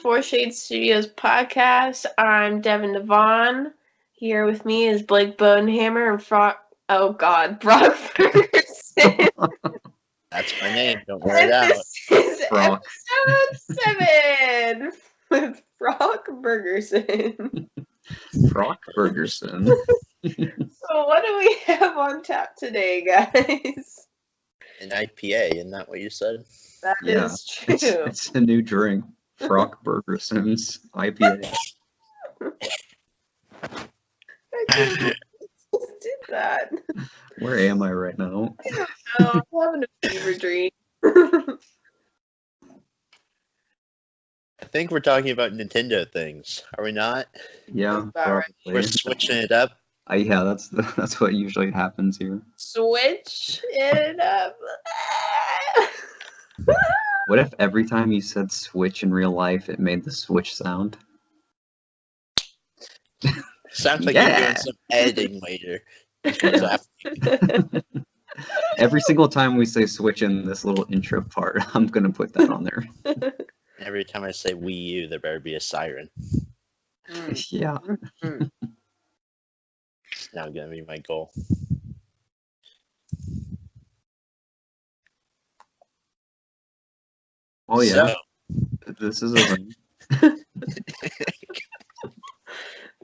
Fourshade Studios podcast. I'm Devin Devon. Here with me is Blake Bonehammer and Brock Ferguson. That's my name. Don't wear it And out. this is Brock. episode 7 with Brock Ferguson. Brock Ferguson. So what do we have on tap today, guys? An IPA, isn't that what you said? That Yeah, is true. It's a new drink. Brock Ferguson's IPA. I just did that. Where am I right now? I'm having a fever dream. I think we're talking about Nintendo things, are we not? Yeah, About right. probably. We're switching it up. Yeah, that's what usually happens here. Switch it up. What if every time you said switch in real life, it made the switch sound? Sounds like Yeah. you're doing some editing later. That's what's happening. Every single time we say switch in this little intro part, I'm gonna put that on there. Every time I say Wii U, there better be a siren. Yeah. It's now going to be my goal. Oh yeah. So, This is a thing.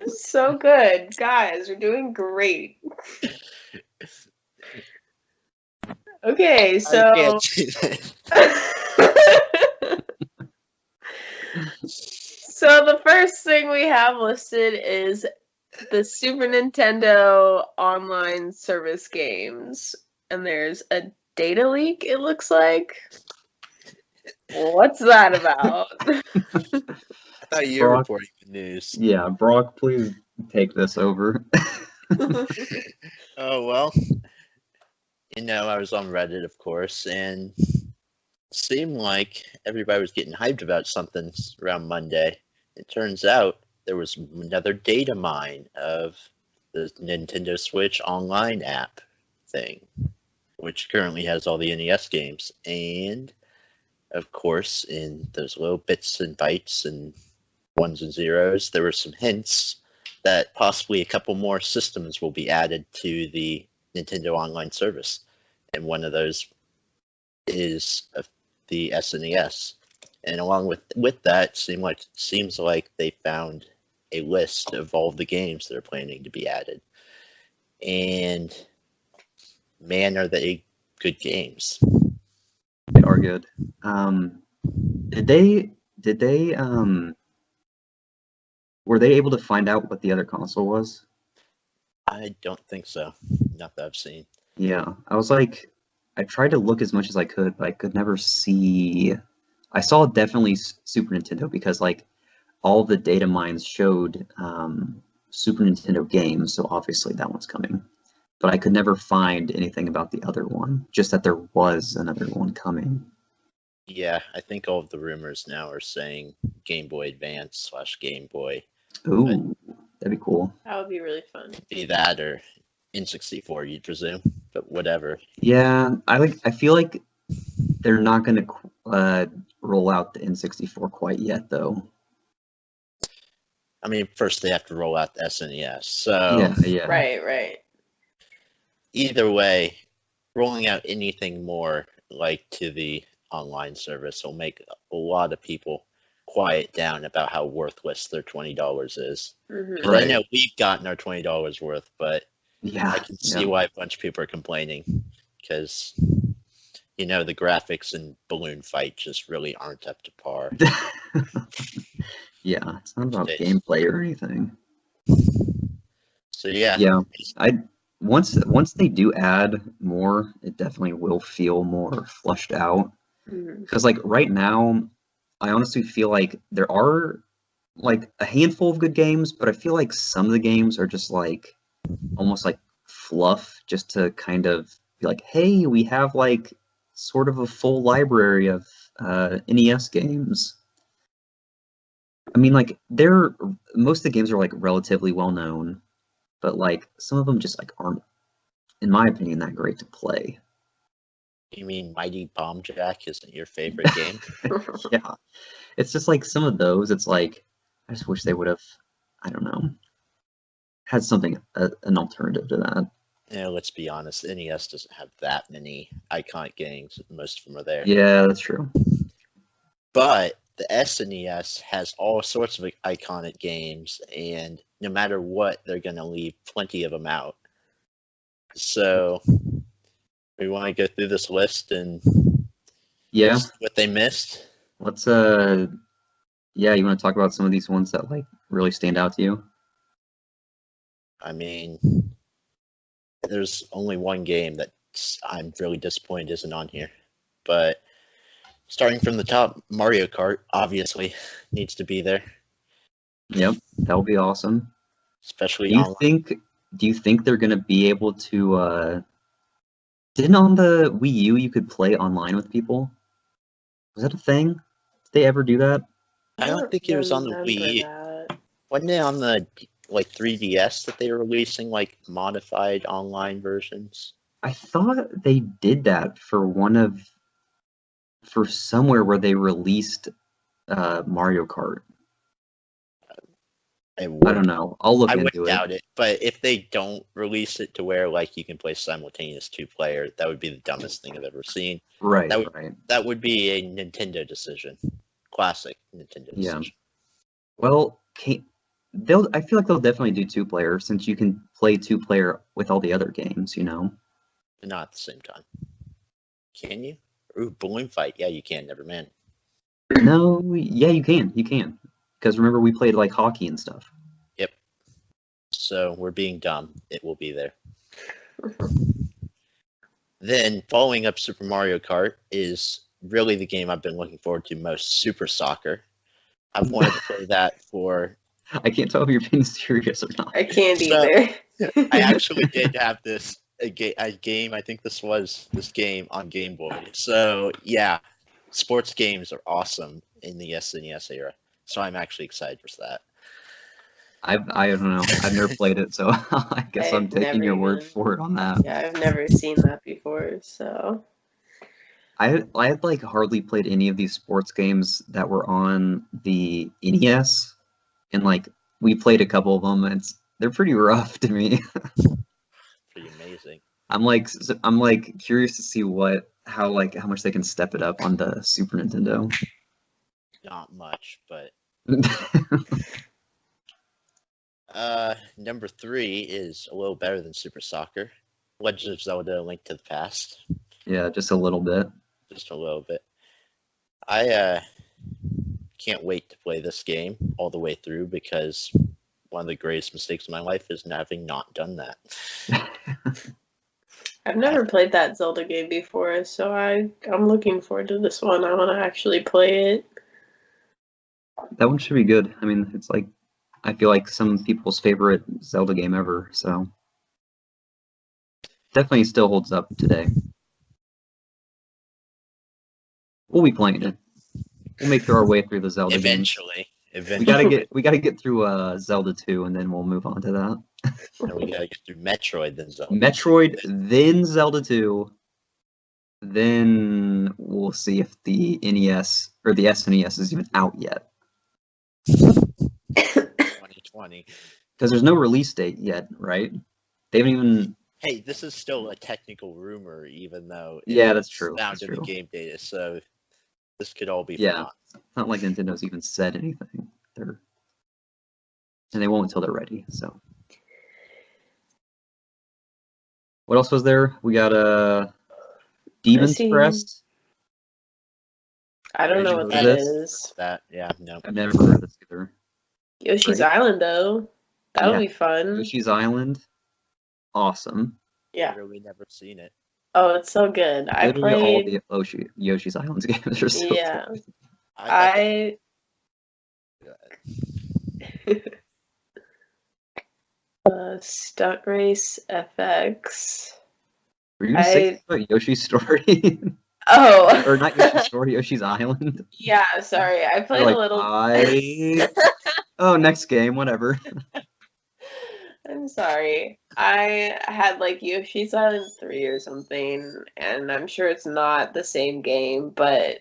So good. Guys, we're doing great. Okay, I so can't do that. so the first thing we have listed is the Super Nintendo online service games. And there's a data leak, it looks like. What's that about? I thought you were Brock. reporting the news. Yeah, Brock, please take this over. Oh, well. I was on Reddit, of course, and it seemed like everybody was getting hyped about something around Monday. It turns out there was another data mine of the Nintendo Switch online app thing, which currently has all the NES games. And, of course, in those little bits and bytes and ones and zeros, there were some hints that possibly a couple more systems will be added to the Nintendo Online service, and one of those is the SNES. And along with that, seems like they found a list of all the games that are planning to be added. And man, are they good games! They are good. Did they were they able to find out what the other console was? I don't think so. Not that I've seen. Yeah, I tried to look as much as I could, but I could never see. I saw definitely Super Nintendo because all the data mines showed Super Nintendo games, so obviously that one's coming. But I could never find anything about the other one, just that there was another one coming. Yeah, I think all of the rumors now are saying Game Boy Advance / Game Boy. Ooh, that'd be cool. That would be really fun. Be that or N64, you'd presume, but whatever. Yeah, I feel like they're not gonna roll out the N64 quite yet, though. I mean, first they have to roll out the SNES. So Yeah. Right. either way, rolling out anything more to the online service will make a lot of people quiet down about how worthless their $20 is. Mhm. 'Cause I know we've gotten our $20 worth, but Yeah, I can see why a bunch of people are complaining because the graphics in Balloon Fight just really aren't up to par. Yeah, it's not about Days. gameplay or anything. So yeah, Once they do add more, it definitely will feel more flushed out. Mhm. Because right now, I honestly feel like there are a handful of good games, but I feel like some of the games are just almost like fluff, just to kind of be like, hey, we have sort of a full library of NES games. I mean, most of the games are relatively well known, but some of them just aren't, in my opinion, that great to play. You mean Mighty Bomb Jack isn't your favorite game? Yeah, it's just like some of those. It's like I just wish they would have, I don't know, had something an alternative to that. Yeah, let's be honest. NES doesn't have that many iconic games. Most of them are there. Yeah, that's true. But the SNES has all sorts of iconic games, and no matter what, they're going to leave plenty of them out. So we want to go through this list and Yeah, see what they missed. let's yeah, you want to talk about some of these ones that like really stand out to you? I mean, there's only one game that I'm really disappointed isn't on here. But starting from the top, Mario Kart obviously needs to be there. Yep, that would be awesome. Especially Do you online. think they're gonna be able to didn't on the Wii U you could play online with people? Was that a thing? Did they ever do that? I don't think it was on the remember Wii U. that. Wasn't it on the like 3DS that they were releasing like modified online versions? I thought they did that for somewhere where they released Mario Kart. I don't know. I'll look I would into it. doubt it, but if they don't release it to where like you can play simultaneous 2-player, that would be the dumbest thing I've ever seen. Right, That would, right. That would be a Nintendo decision. Classic Nintendo Yeah. decision. Well, I feel like they'll definitely do 2-player since you can play 2-player with all the other games, you know? But not at the same time. Can you? Ooh, balloon fight. Yeah, you can. Never mind. No, yeah, you can. You can. Because remember, we played like hockey and stuff. Yep. So we're being dumb. It will be there. Then, following up Super Mario Kart is really the game I've been looking forward to most, Super Soccer. I've wanted to play that for... I can't tell if you're being serious or not. I can't So, either. I actually did have a game. I think this game on Game Boy. So, yeah, sports games are awesome in the SNES era. So I'm actually excited for that. I don't know. I've never played it, so I guess I'm I've taking never your word even- for it on that. Yeah, I've never seen that before, so. I had like hardly played any of these sports games that were on the NES, and like we played a couple of them, and they're pretty rough to me. Pretty amazing. I'm like curious to see how much they can step it up on the Super Nintendo. Not much, but number 3 is a little better than Super Soccer. Legend of Zelda: A Link to the Past. Yeah, just a little bit. Just a little bit. I can't wait to play this game all the way through because one of the greatest mistakes of my life is having not done that. I've never played that Zelda game before, so I'm looking forward to this one. I want to actually play it. That one should be good. I mean, it's like I feel like some people's favorite Zelda game ever, so definitely still holds up today. We'll be playing it. We'll make our way through the Zelda Eventually. games. We gotta get through Zelda 2 and then we'll move on to that. And we gotta get through Metroid, then Zelda. Metroid, then Zelda 2. Then we'll see if the NES or the SNES is even out yet. 2020. Because there's no release date yet, right? They haven't even. Hey, this is still a technical rumor, even though Yeah, that's true. Down That's to true. the game data, so this could all be Yeah. forgotten. It's not like Nintendo's even said anything. And they won't until they're ready. So, what else was there? We got Demon's see. Crest. I don't know what that This? is. That, yeah, no. I've never heard of this either. Yoshi's Right. Island, though. That'll Yeah. be fun. Yoshi's Island. Awesome. Yeah. I've really never seen it. Oh, it's so good. I Literally all played. the Yoshi's Island games are so Yeah. good. I Stunt Race FX. Were you gonna say about Yoshi's Story? Oh. Or not Yoshi's Story, Yoshi's Island? Yeah, sorry. I played You're like, a little. Oh, next game, whatever. I'm sorry. I had like Yoshi's Island 3 or something, and I'm sure it's not the same game, but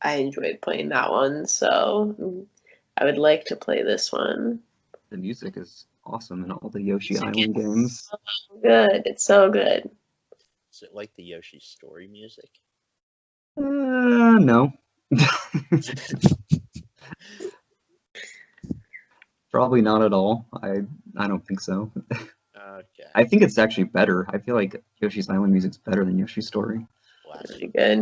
I enjoyed playing that one, so I would like to play this one. The music is awesome in all the Yoshi Is it Island games. Good. It's so good. Is it like the Yoshi story music? No. Probably not at all. I don't think so. Okay. I think it's actually better. I feel like Yoshi's Island music's better than Yoshi's Story. Really good.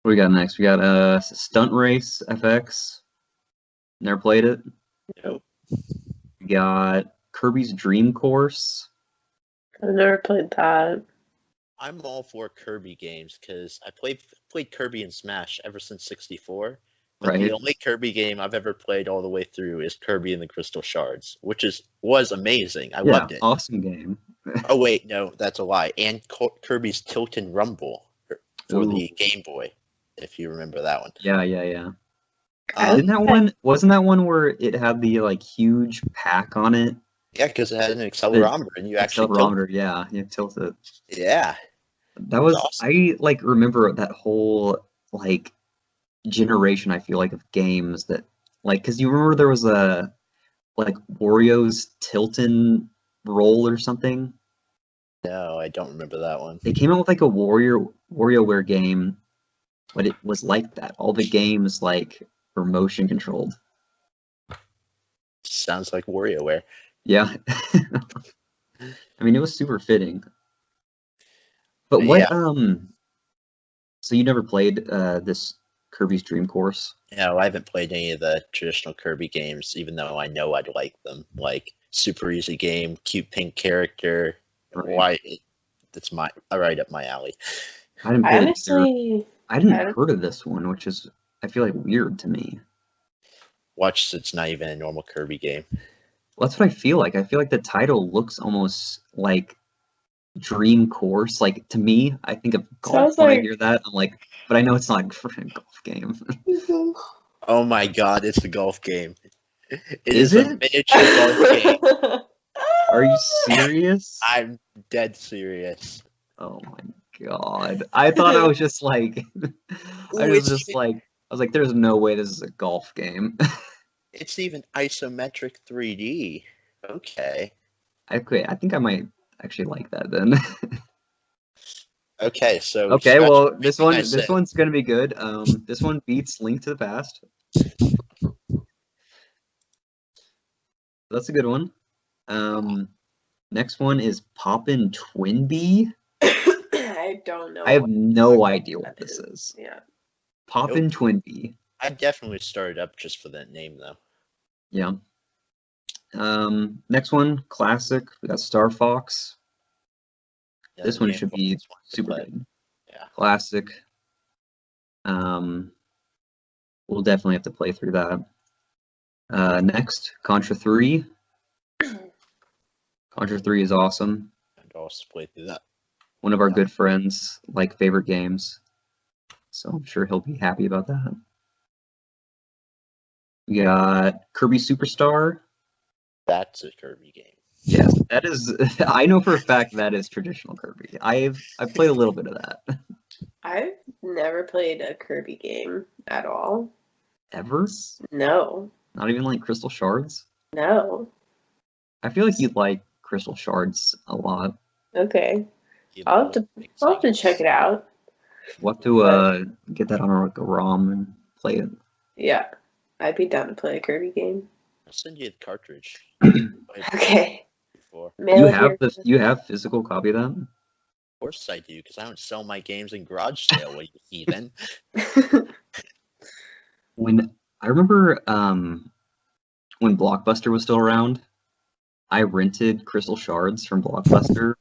What we got next? We got Stunt Race FX. Never played it. Nope. We got Kirby's Dream Course. I've never played that. I'm all for Kirby games because I played Kirby and Smash ever since 64. But Right. the only Kirby game I've ever played all the way through is Kirby and the Crystal Shards, which was amazing. I loved it. Awesome game. Oh wait, no, that's a lie. And Kirby's Tilt and Rumble for the Game Boy, if you remember that one. Yeah. Um, Wasn't that one where it had the like huge pack on it? Yeah, because it had an accelerometer and you actually Accelerometer, yeah, you tilt it. Yeah. That was awesome. I like remember that whole like generation, I feel like, of games that like, because you remember there was a like Wario's Tiltin' Roll or something. No, I don't remember that one. They came out with like a WarioWare game, but it was like that. All the games like were motion controlled. Sounds like WarioWare. Yeah. I mean, it was super fitting. But what Yeah. So you never played this Kirby's Dream Course? No, I haven't played any of the traditional Kirby games, even though I know I'd like them. Like super easy game, cute pink character. Right. Why? That's right up my alley. I didn't play Honestly, I hadn't heard of this one, which is I feel like weird to me. Watch, it's not even a normal Kirby game. Well, that's what I feel like. I feel like the title looks almost like Dream Course. Like to me, I think of golf when I hear that. I'm like, but I know it's not a golf game. Oh my god, it's a golf game. It Is a miniature golf game. Are you serious? I'm dead serious. Oh my god. I thought I was just like I was like, there's no way this is a golf game. It's even isometric 3D. Okay. I think I might actually like that then. Okay, so okay, well this one's gonna be good. This one beats Link to the Past. That's a good one. Next one is Poppin' Twinbee. I don't know. I have no idea what this is. Yeah. Poppin' Twinbee. I definitely started up just for that name though. Yeah. Next one, classic. We got Star Fox. Yeah, this one should be super good. Yeah. Classic. We'll definitely have to play through that. Next, Contra 3. Contra 3 is awesome. And I'll also play through that. One of our good friends, like favorite games. So I'm sure he'll be happy about that. We got Kirby Superstar. That's a Kirby game. Yes, that is. I know for a fact that is traditional Kirby. I've played a little bit of that. I've never played a Kirby game at all. Ever? No. Not even like Crystal Shards? No. I feel like you'd like Crystal Shards a lot. Okay. I'll have to check it out. We'll have to get that on a ROM and play it. Yeah. I'd be down to play a Kirby game. I'll send you the cartridge. Okay. You have physical copy of that? Of course I do, because I don't sell my games in garage sale, what you heathen. I remember when Blockbuster was still around, I rented Crystal Shards from Blockbuster,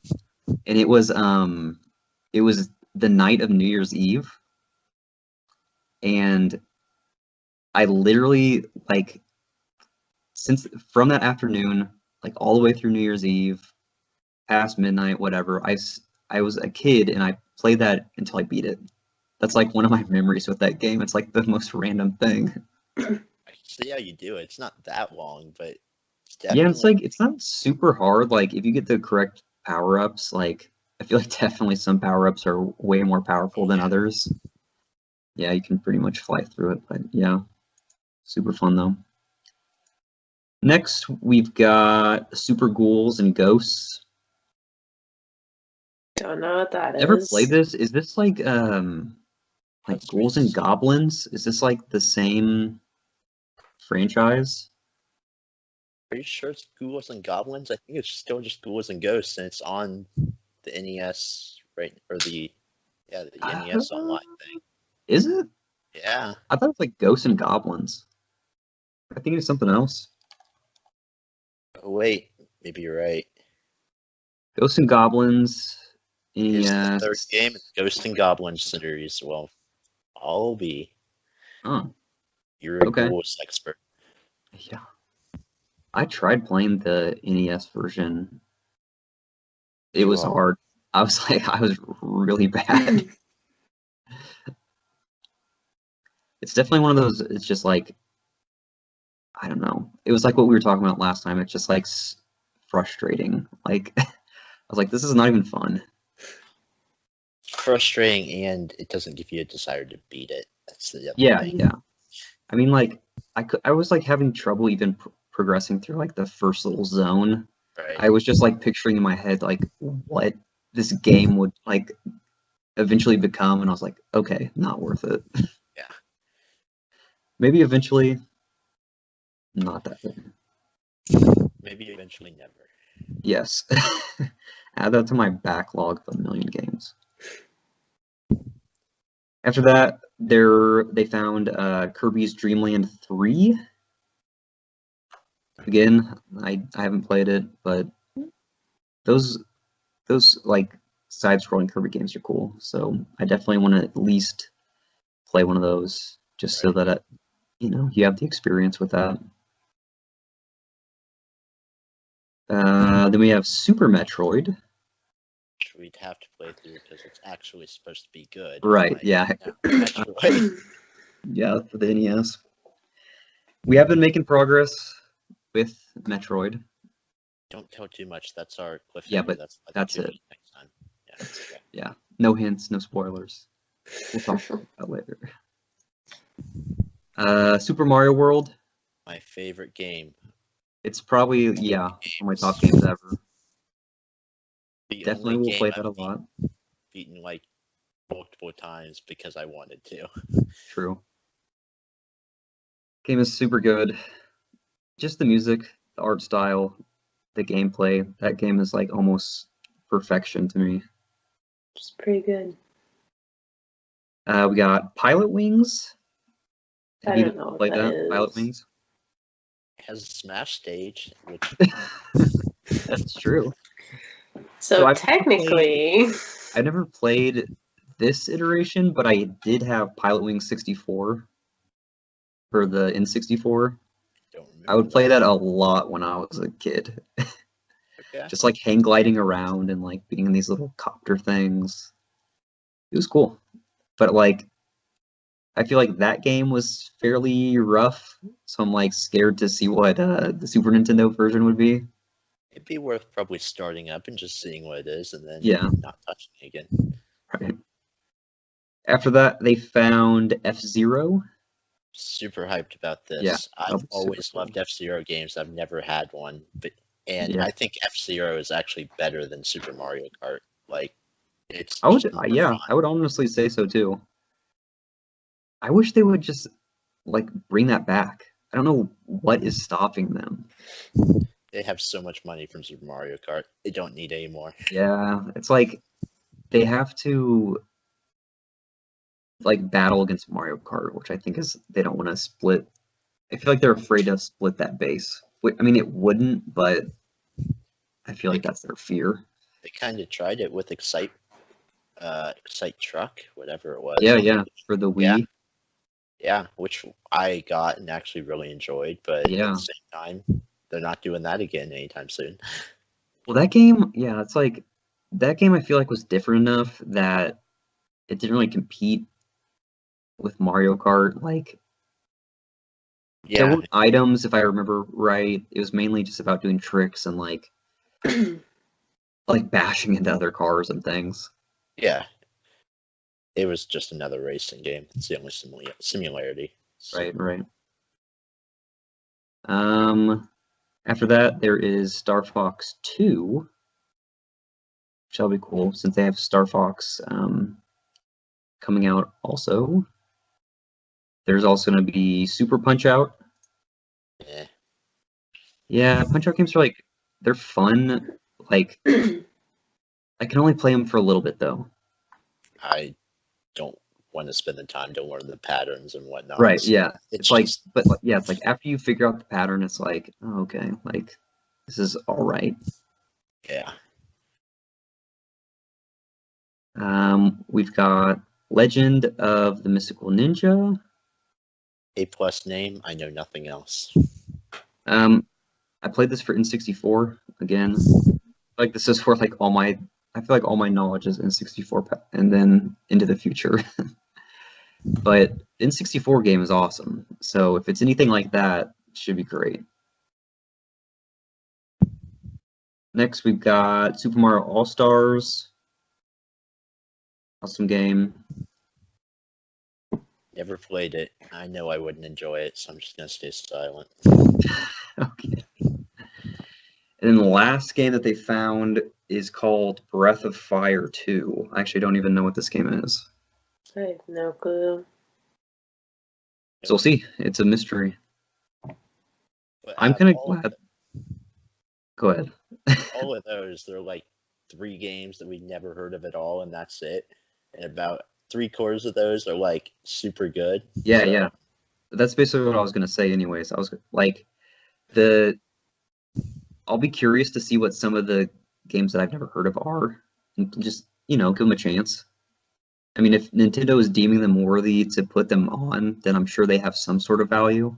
and it was the night of New Year's Eve, and I literally from that afternoon, like all the way through New Year's Eve, past midnight, whatever, I was a kid and I played that until I beat it. That's like one of my memories with that game. It's like the most random thing. I see how you do it. It's not that long, but Yeah, it's like it's not super hard. Like if you get the correct power-ups, like I feel like definitely some power-ups are way more powerful than others. Yeah, you can pretty much fly through it, but yeah, super fun though. Next, we've got Super Ghouls and Ghosts. Don't know what that Never is. played this. Is this like That's Ghouls and Goblins? Is this like the same franchise? Pretty sure it's Ghouls and Goblins. I think it's still just Ghouls and Ghosts, and it's on the NES, right? Or the NES online thing. Is it? Yeah. I thought it was like Ghosts and Goblins. I think it's something else. Oh wait, maybe you're right. Ghosts and Goblins. Here's the NES. third game, Ghost and Goblins series. Well, I'll be. Oh, You're a okay. Ghouls expert. Yeah. I tried playing the NES version. It was hard. I was really bad. It's definitely one of those, it's just like, I don't know. It was like what we were talking about last time. It's just like frustrating. Like, I was like, this is not even fun. Frustrating, and it doesn't give you a desire to beat it. That's the other thing. Yeah. I mean, like, I was like having trouble even progressing through like the first little zone. Right. I was just like picturing in my head like what this game would like eventually become, and I was like, okay, not worth it. Yeah. Maybe eventually, not that good. Maybe eventually never. Yes. Add that to my backlog of 1,000,000 games. After that, they found Kirby's Dream Land 3. Again, I haven't played it, but those like side-scrolling Kirby games are cool. So I definitely want to at least play one of those, just so that you have the experience with that. Then we have Super Metroid. Which we'd have to play through because it's actually supposed to be good. Right, Like, yeah. Metroid. Yeah, for the NES. We have been making progress with Metroid. Don't tell too much. That's our cliffhanger. Yeah, but that's it. Next time. Yeah, that's okay. Yeah, no hints, no spoilers. We'll talk about that later. Super Mario World. My favorite game. It's probably, one of my top games ever. Definitely will play that a lot. Beaten like multiple times because I wanted to. True. Game is super good. Just the music, the art style, the gameplay. That game is like almost perfection to me. It's pretty good. We got Pilot Wings. I don't know what that is. Pilot Wings? It has a Smash stage, which That's true. So technically, I never played this iteration, but I did have Pilot Wings 64 for the N64. I would play that a lot when I was a kid. Okay. Just like hang gliding around and like being in these little copter things. It was cool. But like, I feel like that game was fairly rough, so I'm like scared to see what the Super Nintendo version would be. It'd be worth probably starting up and just seeing what it is, and then not touching it again. Right. After that, they found F-Zero. Super hyped about this. Yeah, I've always loved F-Zero games. I've never had one, I think F-Zero is actually better than Super Mario Kart. Like, it's I would fun. I would honestly say so too. I wish they would just like bring that back. I don't know what is stopping them. They have so much money from Super Mario Kart. They don't need any more. Yeah, it's like they have to like battle against Mario Kart, which I think is they don't want to split. I feel like they're afraid to split that base. I mean, it wouldn't, but I feel like that's their fear. They kind of tried it with Excite Truck, whatever it was. Yeah, for the Wii. Yeah, which I got and actually really enjoyed, but at the same time, they're not doing that again anytime soon. Well, that game, it's like that game I feel like was different enough that it didn't really compete with Mario Kart. Like, There Yeah, weren't items, if I remember right. It was mainly just about doing tricks and like bashing into other cars and things. yeah. It was just another racing game. It's the only similarity. So, Right. After that, there is Star Fox 2, which will be cool since they have Star Fox coming out also. There's also going to be Super Punch Out. eh, Yeah, Punch Out games are like, they're fun. Like, I can only play them for a little bit though. I don't want to spend the time to learn the patterns and whatnot. Right, So yeah. it's like, just, but like, yeah, it's like after you figure out the pattern, it's like, oh, okay, like, this is all right. yeah. We've got Legend of the Mystical Ninja. A+ name. I know nothing else. I played this for N64 again. Like this is for like I feel like all my knowledge is N64 and then into the future. But N64 game is awesome. So if it's anything like that, it should be great. Next we've got Super Mario All-Stars. Awesome game. Never played it. I know I wouldn't enjoy it, so I'm just gonna stay silent. Okay. And then the last game that they found is called Breath of Fire 2. I actually don't even know what this game is. I have no clue. So we'll see. It's a mystery. But I'm out kind of of all, glad. Go ahead. all of those, they're like 3 games that we never heard of at all, and that's it. And about 3/4 of those are like super good. Yeah, So, yeah. That's basically what I was gonna say anyways. I was like the I'll be curious to see what some of the games that I've never heard of are and just, give them a chance. I mean, if Nintendo is deeming them worthy to put them on, then I'm sure they have some sort of value.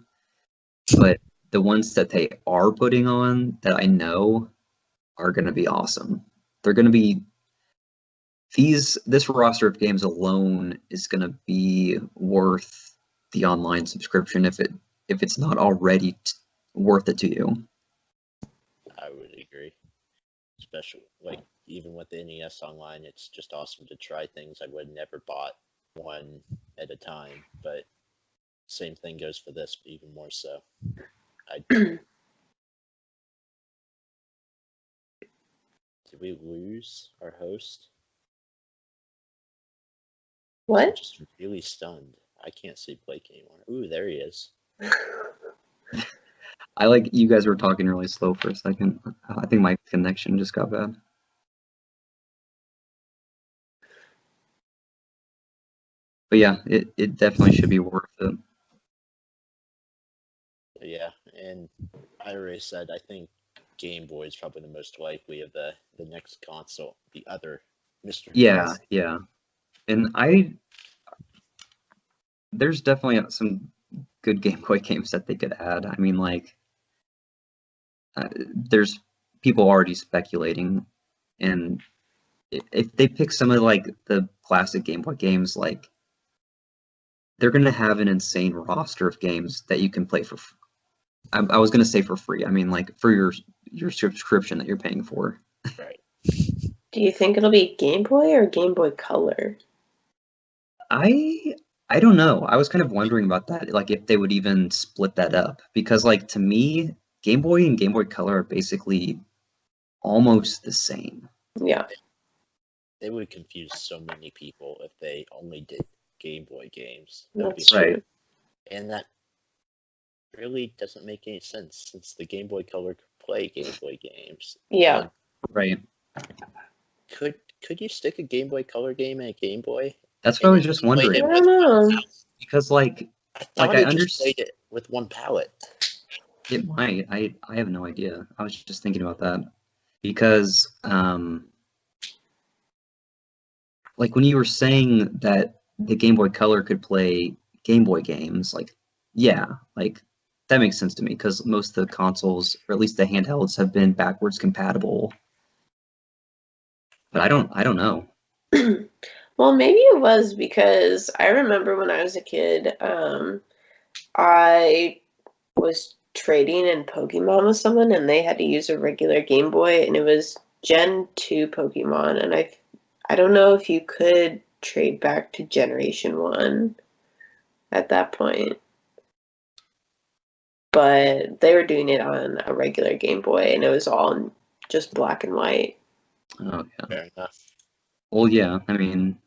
But the ones that they are putting on that I know are going to be awesome. They're going to be this roster of games alone is going to be worth the online subscription if it's not already worth it to you. I would agree. Especially like even with the NES Online, it's just awesome to try things I would never bought one at a time. But same thing goes for this, but even more so. Did we lose our host? I'm What? just really stunned. I can't see Blake anymore. Ooh, there he is. I like you guys were talking really slow for a second. I think my connection just got bad. But yeah, it definitely should be worth it. Yeah, and I already said I think Game Boy is probably the most likely of the next console. The other mystery. Yeah, yeah. And there's definitely some good Game Boy games that they could add. I mean, like, there's people already speculating, and if they pick some of like the classic Game Boy games, like they're gonna have an insane roster of games that you can play for. I was gonna say for free. I mean, like for your subscription that you're paying for. Right. Do you think it'll be Game Boy or Game Boy Color? I don't know. I was kind of wondering about that, like if they would even split that up, because like to me, Game Boy and Game Boy Color are basically almost the same. Yeah. They would confuse so many people if they only did Game Boy games. That's Right. true. And that really doesn't make any sense since the Game Boy Color could play Game Boy games. Yeah. Right. Could you stick a Game Boy Color game in a Game Boy? That's what I was just Play wondering. it I with don't one know. palette? Because like I thought I it just played it with one palette. it might. I have no idea. I was just thinking about that. Because like when you were saying that the Game Boy Color could play Game Boy games, like yeah, like that makes sense to me because most of the consoles, or at least the handhelds, have been backwards compatible. But I don't know. Well, maybe it was because I remember when I was a kid, I was trading in Pokemon with someone, and they had to use a regular Game Boy, and it was Gen 2 Pokemon, and I don't know if you could trade back to Generation 1 at that point. But they were doing it on a regular Game Boy, and it was all in just black and white. Oh yeah. Fair enough. Well, yeah. I mean,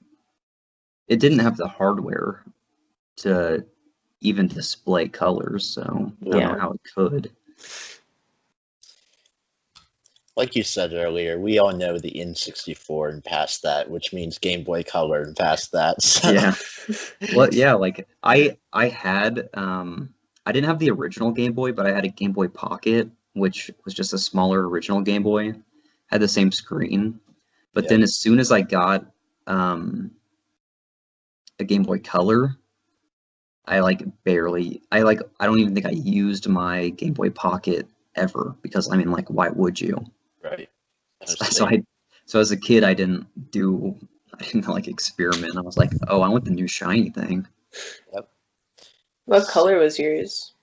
it didn't have the hardware to even display colors, so I don't know how it could. Like you said earlier, we all know the N64 and past that, which means Game Boy Color and past that. So. Yeah. Well, yeah. Like I had I didn't have the original Game Boy, but I had a Game Boy Pocket, which was just a smaller original Game Boy. Had the same screen, but then as soon as I got a Game Boy Color, I don't even think I used my Game Boy Pocket ever, because I mean, like, why would you? Right. So as a kid, I didn't like experiment. I was like, oh, I want the new shiny thing. Yep. What color was yours?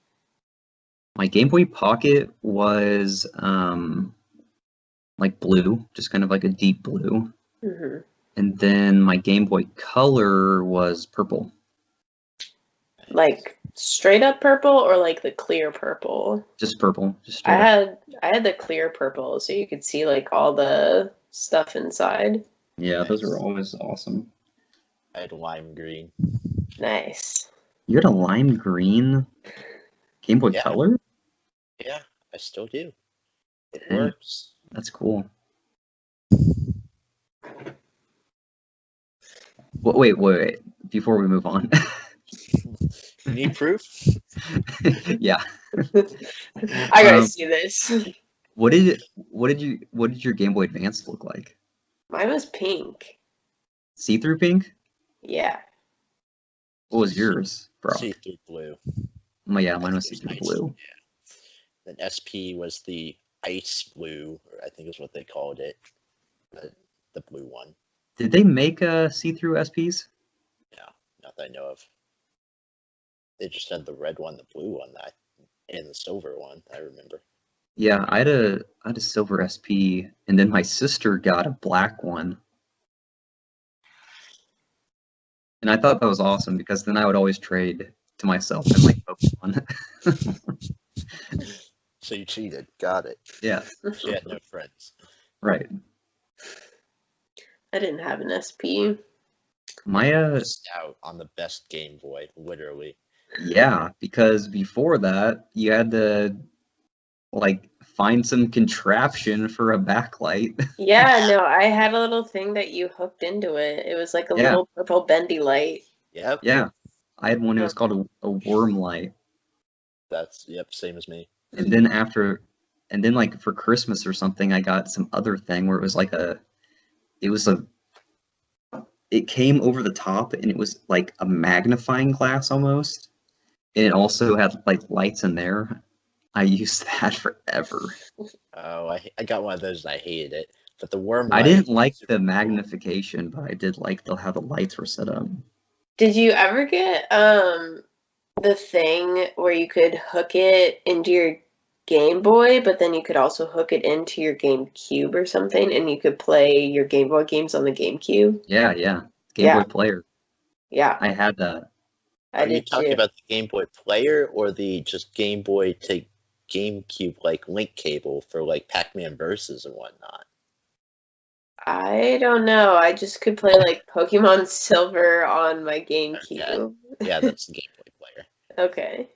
My Game Boy Pocket was like blue, just kind of like a deep blue. Mm-hmm. And then my Game Boy Color was purple. Like straight up purple, or like the clear purple? Just purple. Just I had the clear purple, so you could see like all the stuff inside. Yeah, those were always awesome. I had lime green. Nice. You had a lime green Game Boy Color? Yeah, I still do. It Dang. works. That's cool. Wait. Before we move on. You need proof? Yeah. I gotta see this. What did your Game Boy Advance look like? Mine was pink. See-through pink? Yeah. What was yours, bro? See-through blue. Oh, yeah, mine was see-through blue. Yeah. Then SP was the ice blue, or I think is what they called it. The blue one. Did they make see-through SPs? No, not that I know of. They just had the red one, the blue one, and the silver one, I remember. Yeah, I had a silver SP, and then my sister got a black one. And I thought that was awesome, because then I would always trade to myself and like Pokemon. So you cheated. Got it. Yeah. She had no friends. Right. I didn't have an SP. My Missed out on the best Game Boy, literally. Yeah, because before that you had to like find some contraption for a backlight. Yeah, no, I had a little thing that you hooked into it. It was like a little purple bendy light. Yep. Yeah. I had one that was called a worm light. Same as me. And then like for Christmas or something, I got some other thing where it came over the top, and it was like a magnifying glass almost. And it also had like lights in there. I used that forever. Oh, I got one of those and I hated it. But the worm I light didn't like the cool. magnification, but I did like how the lights were set up. Did you ever get the thing where you could hook it into your Game Boy, but then you could also hook it into your GameCube or something, and you could play your Game Boy games on the GameCube? Yeah. Game Boy Player. Yeah. I had that. Are you talking about the Game Boy Player or the just Game Boy to GameCube like link cable for like Pac-Man Versus and whatnot? I don't know. I just could play like Pokemon Silver on my GameCube. Okay. Yeah, that's the Game Boy Player. Okay.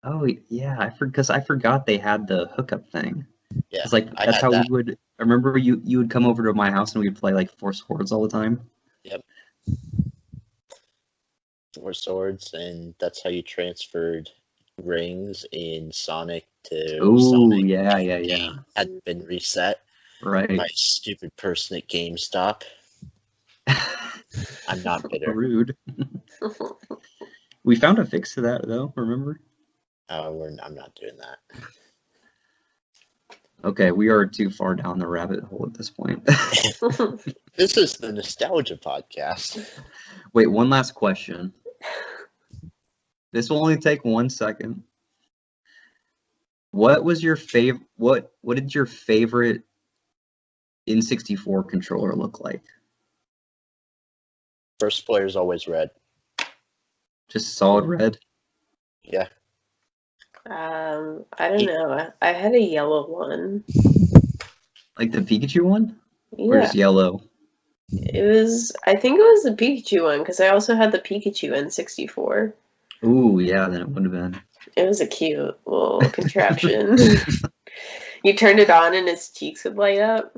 Oh yeah, because I forgot they had the hookup thing. Yeah, it's like that's how we would. I remember you would come over to my house and we'd play like Four Swords all the time. Yep. Four Swords, and that's how you transferred rings in Sonic to Sonic. Yeah. Hadn't been reset. Right. My stupid person at GameStop. I'm not bitter. Rude. We found a fix to that though, remember? I'm not doing that. Okay, we are too far down the rabbit hole at this point. This is the Nostalgia Podcast. Wait, one last question. This will only take 1 second. What was your favorite? What did your favorite N64 controller look like? First player is always red. Just solid red. Yeah. I don't know. I had a yellow one. Like the Pikachu one? Or Yeah, just yellow? I think it was the Pikachu one because I also had the Pikachu N64. Ooh, yeah, then it would have been. It was a cute little contraption. You turned it on and its cheeks would light up.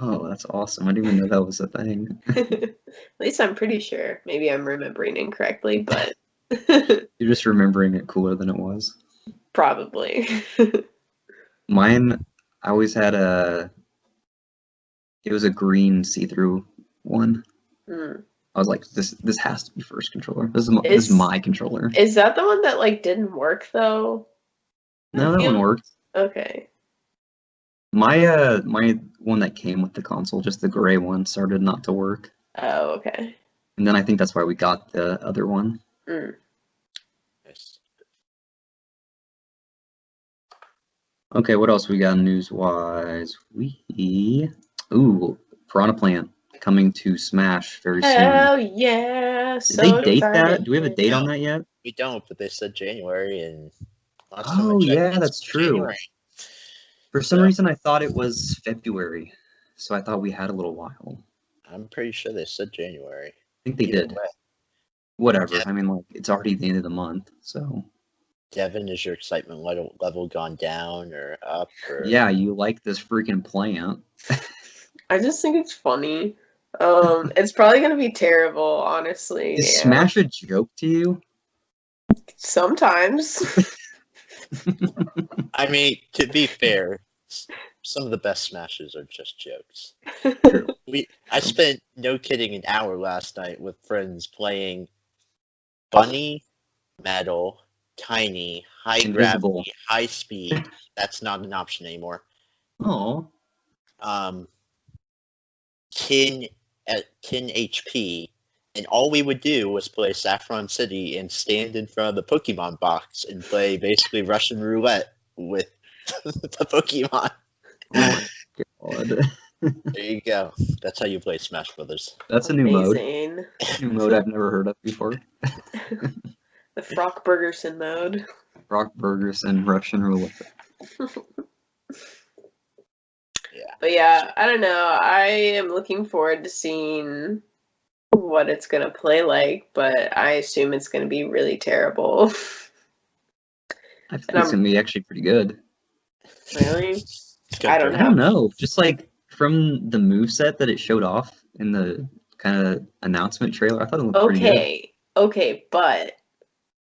Oh, that's awesome. I didn't even know that was a thing. At least I'm pretty sure. Maybe I'm remembering incorrectly, but You're just remembering it cooler than it was. probably. Mine, I always had it was a green see-through one. Hmm. I was like, this has to be first controller. This is my controller. Is that the one that like didn't work though? No, that one worked. Okay. My my one that came with the console, just the gray one, started not to work. Oh, okay. And then I think that's why we got the other one. Mm. Nice. Okay, what else we got news-wise? Ooh, Piranha Plant coming to Smash very soon. Hell yeah! Did So they date excited. that? Do we have a date on No. that yet? We don't, but they said January, and last time I Oh, checked, yeah, it's that's true. January. For some So- reason, I thought it was February, so I thought we had a little while. I'm pretty sure they said January. I think they Either did. way. Whatever. Yeah. I mean, like, it's already the end of the month, so. Devin, is your excitement level gone down or up? Or... Yeah, you like this freaking plant. I just think it's funny. It's probably gonna be terrible, honestly. Is Yeah. Smash a joke to you? Sometimes. I mean, to be fair, some of the best smashes are just jokes. True. I spent, no kidding, an hour last night with friends playing Bunny, Metal, Tiny, High Invisible. Gravity, High Speed. That's not an option anymore. Oh, 10 HP, and all we would do was play Saffron City and stand in front of the Pokemon box and play basically Russian roulette with the Pokemon. oh my god. There you go. That's how you play Smash Brothers. That's a new mode. Amazing. New mode I've never heard of before. The Frock Burgerson mode. Rock burgers and Russian roulette. Yeah. But yeah, I don't know. I am looking forward to seeing what it's gonna play like, but I assume it's gonna be really terrible. I think it's gonna be actually pretty good. Really? Good I for don't I know. don't know. Just like from the moveset that it showed off in the kind of announcement trailer, I thought it looked pretty good. Okay, but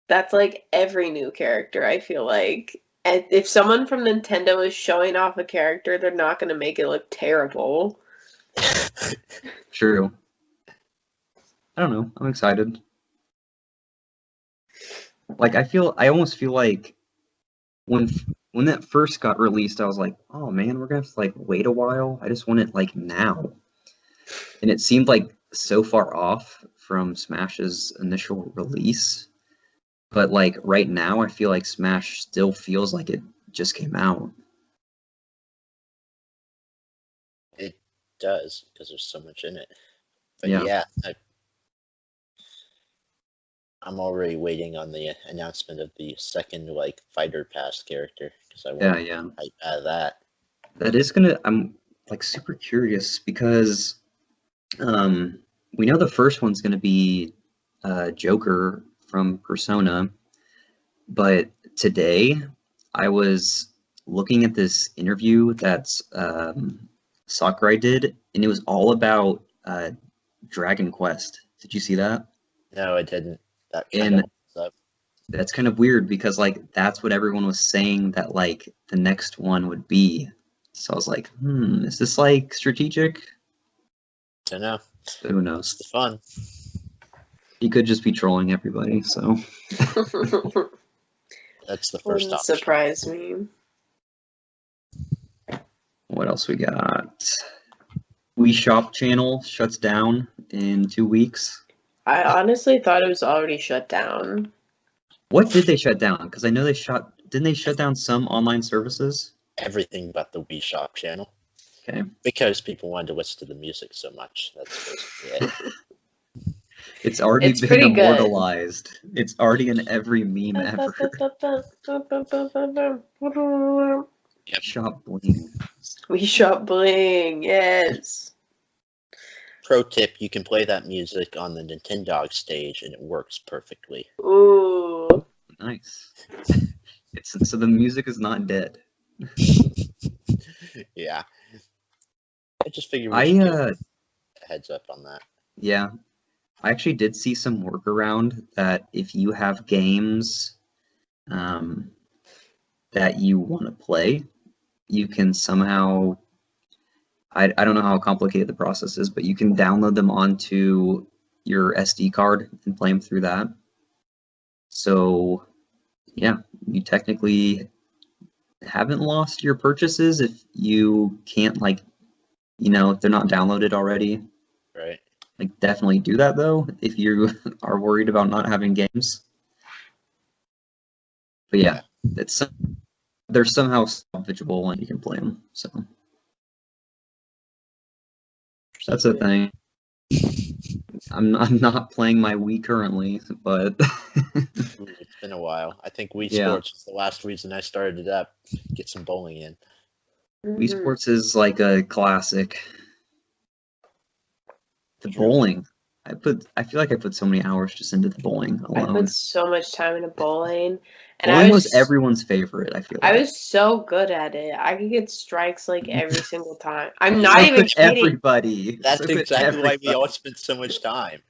that's like every new character, I feel like. And if someone from Nintendo is showing off a character, they're not gonna make it look terrible. True. I don't know. I'm excited. Like I almost feel like when that first got released, I was like, oh man, we're gonna have to like wait a while. I just want it like now. And it seemed like so far off from Smash's initial release. But like right now, I feel like Smash still feels like it just came out. It does, because there's so much in it. But Yeah. yeah, I'm already waiting on the announcement of the second like fighter pass character because I want Yeah. hype out of that. That is gonna. I'm like super curious because we know the first one's gonna be Joker from Persona, but today I was looking at this interview that's Sakurai did, and it was all about Dragon Quest. Did you see that? No, it didn't. That And kind of that's kind of weird because like that's what everyone was saying that like the next one would be. So I was like, is this like strategic? don't know. Who It's knows? the fun. He could just be trolling everybody. So That's the first Wouldn't option. surprise me. what else we got? Wii Shop channel shuts down in 2 weeks. I honestly thought it was already shut down. What did they shut down? Because I know they shut didn't they shut down some online services? Everything but the Wii Shop channel. Okay. Because people wanted to listen to the music so much. That's basically it. It's already It's been pretty good. immortalized. It's already in every meme ever. Yep. Shop bling. We shop bling, yes. Pro tip, you can play that music on the Nintendo stage and it works perfectly. Ooh. Nice. So the music is not dead. Yeah. I just figured we should give a heads up on that. Yeah. I actually did see some workaround that if you have games that you want to play, you can somehow, I don't know how complicated the process is, but you can download them onto your SD card and play them through that. So, yeah, you technically haven't lost your purchases if you can't, like, if they're not downloaded already. Right. Like, definitely do that, though, if you are worried about not having games. But yeah, they're somehow salvageable and you can play them, so that's a thing. I'm not playing my Wii currently, but Ooh, it's been a while. I think Wii Yeah. Sports was the last reason I started it up. Get some bowling in. Wii Sports is like a classic. The bowling, I feel like I put so many hours just into the bowling I alone. put so much time into bowling. And Bowling was everyone's favorite, I feel like. I was so good at it. I could get strikes like every single time. I'm So not even could kidding. everybody. That's So could exactly why we everybody. all spent so much time.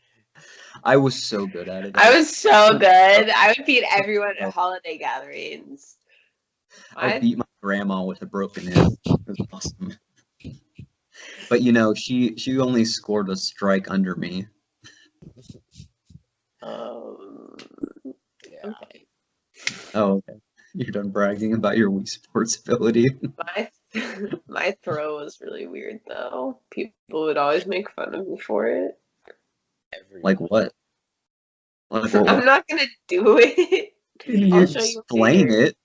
I was so good at it. I was so good. I would beat everyone at holiday gatherings. I beat my grandma with a broken hip. It was awesome. But she only scored a strike under me. Yeah. Okay. Oh, okay. You're done bragging about your Wii Sports ability. My throw was really weird though. People would always make fun of me for it. Like what? Like I'm not gonna do it. You I'll show you explain later. it.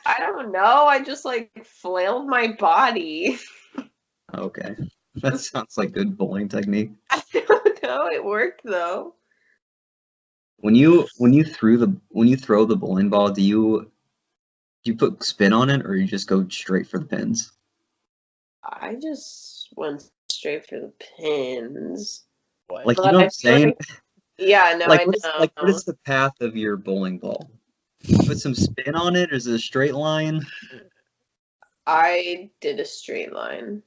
I don't know. I just like flailed my body. Okay. That sounds like good bowling technique. I don't know. It worked though. When you throw the bowling ball, do you put spin on it or you just go straight for the pins? I just went straight for the pins. What? Like, But you know what I I'm feel saying? yeah, no, Like I know. what is the path of your bowling ball? You put some spin on it, or is it a straight line? I did a straight line.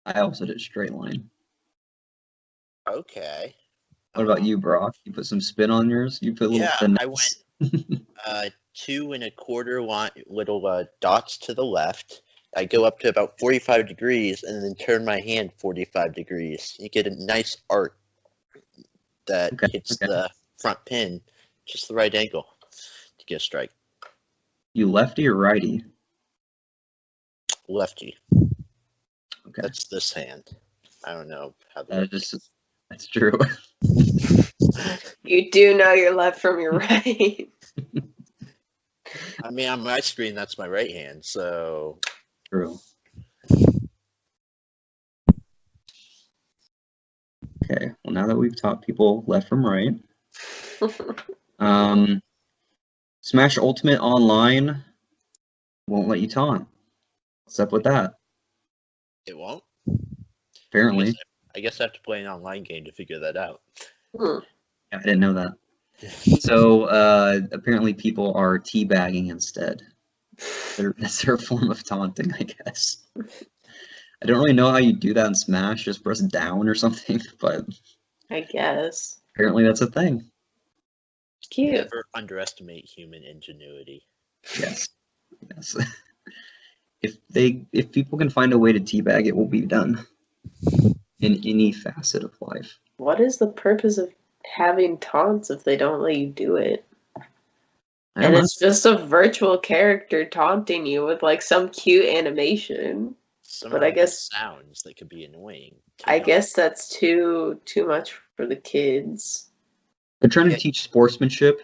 I also did a straight line. Okay. What about you, Brock? You put some spin on yours? You put little I went 2 1/4 little dots to the left. I go up to about 45 degrees and then turn my hand 45 degrees. You get a nice arc that hits the front pin, just the right angle to get a strike. You lefty or righty? Lefty. Okay. That's this hand. I don't know how that's true. You do know your left from your right. I mean, on my screen, that's my right hand, so. True. Okay, well, now that we've taught people left from right, Smash Ultimate Online won't let you taunt. What's up with that? It won't? Apparently. I guess I have to play an online game to figure that out. Yeah, I didn't know that. So apparently people are teabagging instead. That's their form of taunting, I guess. I don't really know how you do that in Smash, just press down or something, but I guess. Apparently that's a thing. Cute. Never underestimate human ingenuity. Yes. Yes. If people can find a way to teabag, it will be done. In any facet of life. What is the purpose of having taunts if they don't let you do it? And it's just a virtual character taunting you with like some cute animation. But I guess sounds that could be annoying. I guess that's too much for the kids. They're trying to teach sportsmanship.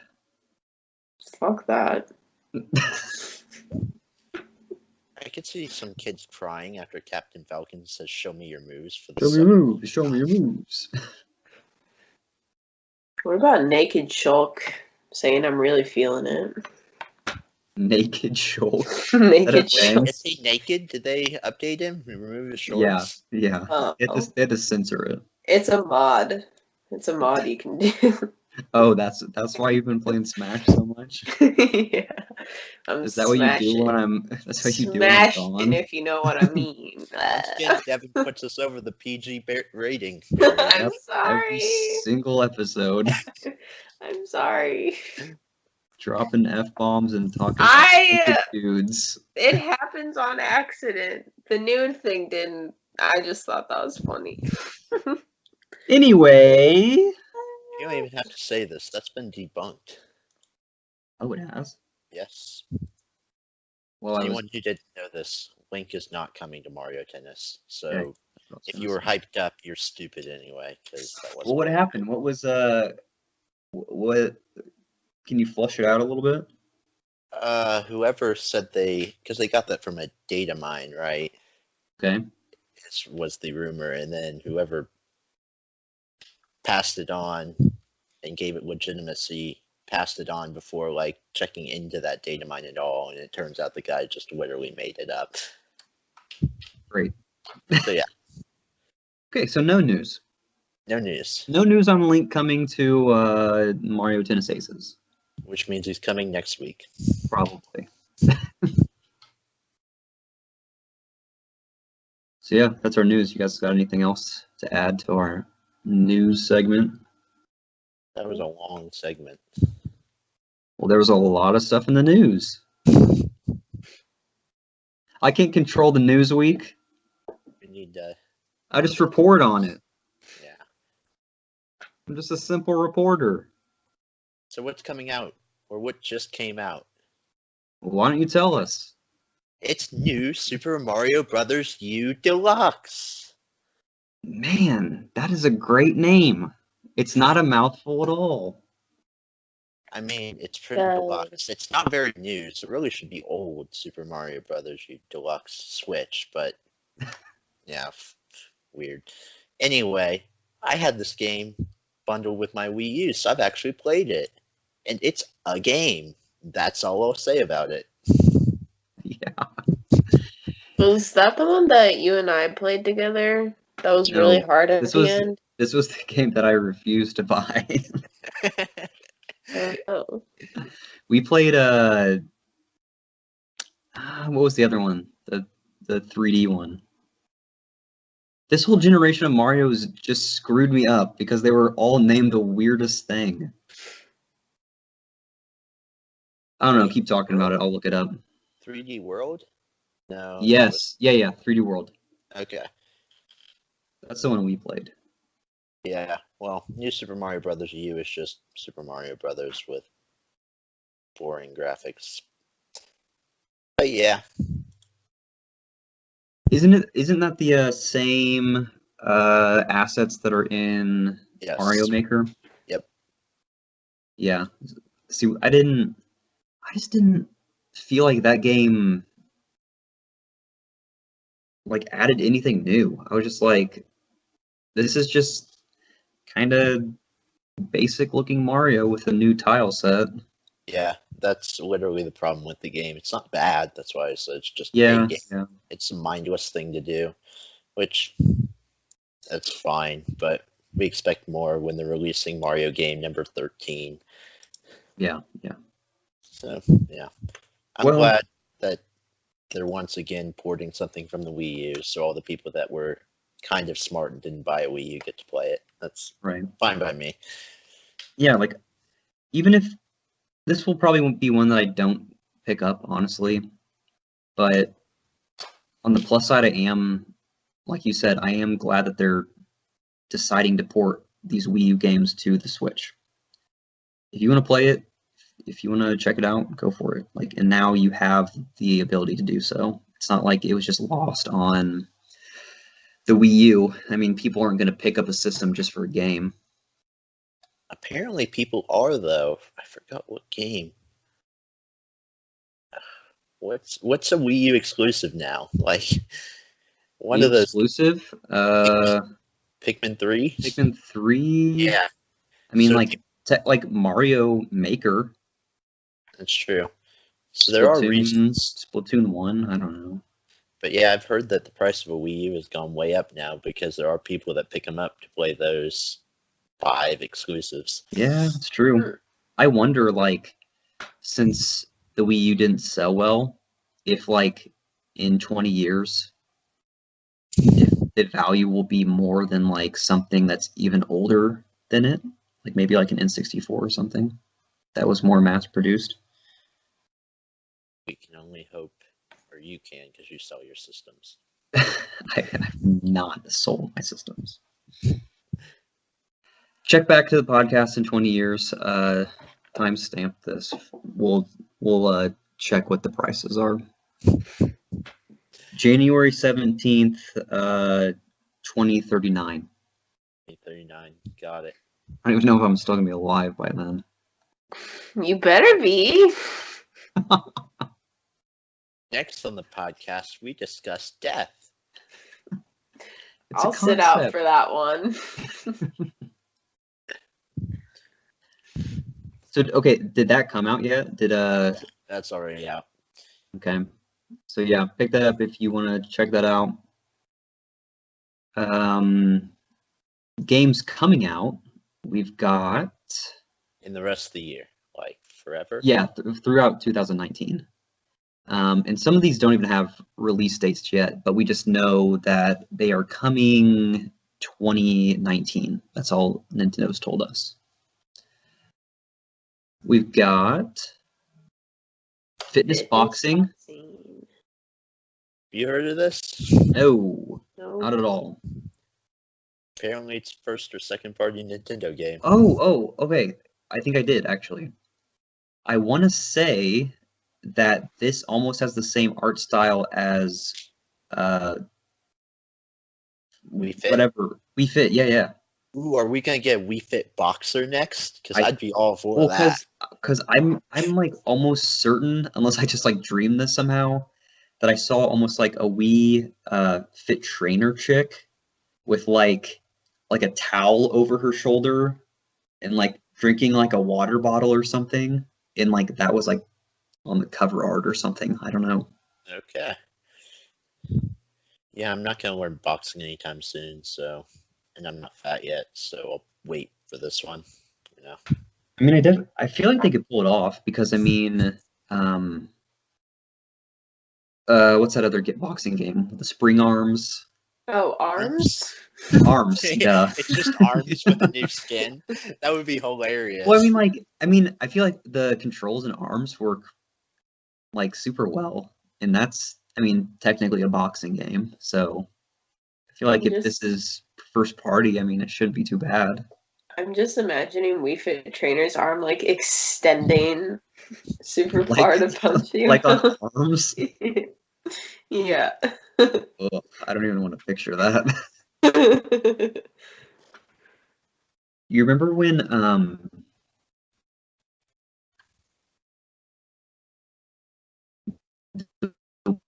Fuck that. I could see some kids crying after Captain Falcon says, "Show me your moves" for the Show me your seventh moves. Show me your moves. What about Naked Shulk saying I'm really feeling it? Naked Shulk. Naked thing? Shulk. Is he naked? Did they update him? Remove his shorts? Yeah. Oh, They had to censor it. it's a mod. It's a mod you can do. Oh, that's why you've been playing Smash so much? Yeah. I'm Is that what you do when smashing. that's what you do when I'm Smashing, gone? if you know what I mean. Once again, Devin puts us over the PG rating. I'm Yep, every sorry. single episode. I'm sorry. Dropping F-bombs and talking about naked dudes. It happens on accident. The nude thing didn't. I just thought that was funny. Anyway. You don't even have to say this. That's been debunked. Oh, it has? Yes. Well, Anyone who didn't know this, Link is not coming to Mario Tennis. So Okay. if you were hyped up, you're stupid anyway. Because that wasn't. Well, what happened? What was what? Can you flush it out a little bit? Whoever said because they got that from a data mine, right? Okay. This was the rumor, and then whoever passed it on and gave it legitimacy passed it on before like checking into that data mine at all, and it turns out the guy just literally made it up. Great. So yeah. Okay, so no news. No news. No news on Link coming to Mario Tennis Aces. Which means he's coming next week. Probably. So yeah, that's our news. You guys got anything else to add to our news segment? That was a long segment. Well, there was a lot of stuff in the news. I can't control the news week. We need I just report on it. yeah. I'm just a simple reporter. So what's coming out? Or what just came out? Well, why don't you tell us? It's new Super Mario Brothers U Deluxe. Man, that is a great name. It's not a mouthful at all. I mean, it's pretty deluxe. It's not very new, so it really should be old Super Mario Brothers U Deluxe Switch, but yeah, weird. Anyway, I had this game bundled with my Wii U, so I've actually played it. And it's a game. That's all I'll say about it. Yeah. Was that the one that you and I played together? That was really hard at the end? This was the game that I refused to buy. Oh. We played what was the other one? The 3D one. This whole generation of Marios just screwed me up because they were all named the weirdest thing. I don't know, keep talking about it, I'll look it up. 3D World? No. Yes, yeah, 3D World. Okay. That's the one we played. Yeah, well, New Super Mario Brothers U is just Super Mario Brothers with boring graphics. But yeah. Isn't that the same assets that are in Mario Maker? Yep. Yeah. See, I just didn't feel like that game like added anything new. I was just like, this is just kind of basic looking Mario with a new tile set. Yeah, that's literally the problem with the game. It's not bad, that's why I said it's just a game. Yeah. It's a mindless thing to do, which that's fine, but we expect more when they're releasing Mario game number 13. Yeah. So, yeah. I'm glad that they're once again porting something from the Wii U, so all the people that were kind of smart and didn't buy a Wii U get to play it. That's fine by me. Yeah, like, even if this will probably be one that I don't pick up, honestly, but on the plus side, I am, like you said, I am glad that they're deciding to port these Wii U games to the Switch. If you want to play it, if you want to check it out, go for it. Like, and now you have the ability to do so. It's not like it was just lost on the Wii U. I mean, people aren't going to pick up a system just for a game. Apparently people are, though. I forgot what game. What's a Wii U exclusive now? Like one Wii of those exclusive. Pikmin 3? Pikmin 3. Yeah, I mean, So like like Mario Maker, that's true. So there are reasons. Splatoon 1. I don't know. But yeah, I've heard that the price of a Wii U has gone way up now because there are people that pick them up to play those 5 exclusives. Yeah, it's true. I wonder, like, since the Wii U didn't sell well, if like in 20 years, if the value will be more than like something that's even older than it, like maybe like an N64 or something that was more mass produced. We can only hope, or you can, because you sell your systems. I've not sold my systems. Check back to the podcast in 20 years. Timestamp this. We'll check what the prices are. January 17th, 2039. 2039. Got it. I don't even know if I'm still gonna be alive by then. You better be. Next on the podcast, we discuss death. It's I'll sit out for that one. So okay, did that come out yet? That's already out. Okay. So yeah, pick that up if you want to check that out. Games coming out. We've got In the rest of the year, like forever. Yeah, throughout 2019. And some of these don't even have release dates yet, but we just know that they are coming 2019. That's all Nintendo's told us. We've got Fitness Boxing. Have you heard of this? No, not at all. Apparently it's first or second party Nintendo game. Oh, okay. I think I did, actually. I want to say that this almost has the same art style as Wii Fit? whatever. Wii Fit, yeah. Ooh, are we gonna get Wii Fit Boxer next? Because I'd be all for that. Because I'm like almost certain, unless I just like dreamed this somehow, that I saw almost like a Wii Fit trainer chick with like a towel over her shoulder and like drinking like a water bottle or something, and like that was like on the cover art or something. I don't know. Okay. Yeah, I'm not gonna learn boxing anytime soon, so, and I'm not fat yet, so I'll wait for this one. You know. I mean, I feel like they could pull it off because I mean, what's that other boxing game? The Spring Arms. Oh, Arms? Arms, yeah. It's just Arms with a new skin. That would be hilarious. Well, I feel like the controls in Arms work like super well, and that's, technically a boxing game. So I feel like if this is first party, it shouldn't be too bad. I'm just imagining Wii Fit Trainer's arm like extending super far to punch you. Like on Arms? Yeah. Ugh, I don't even want to picture that. You remember when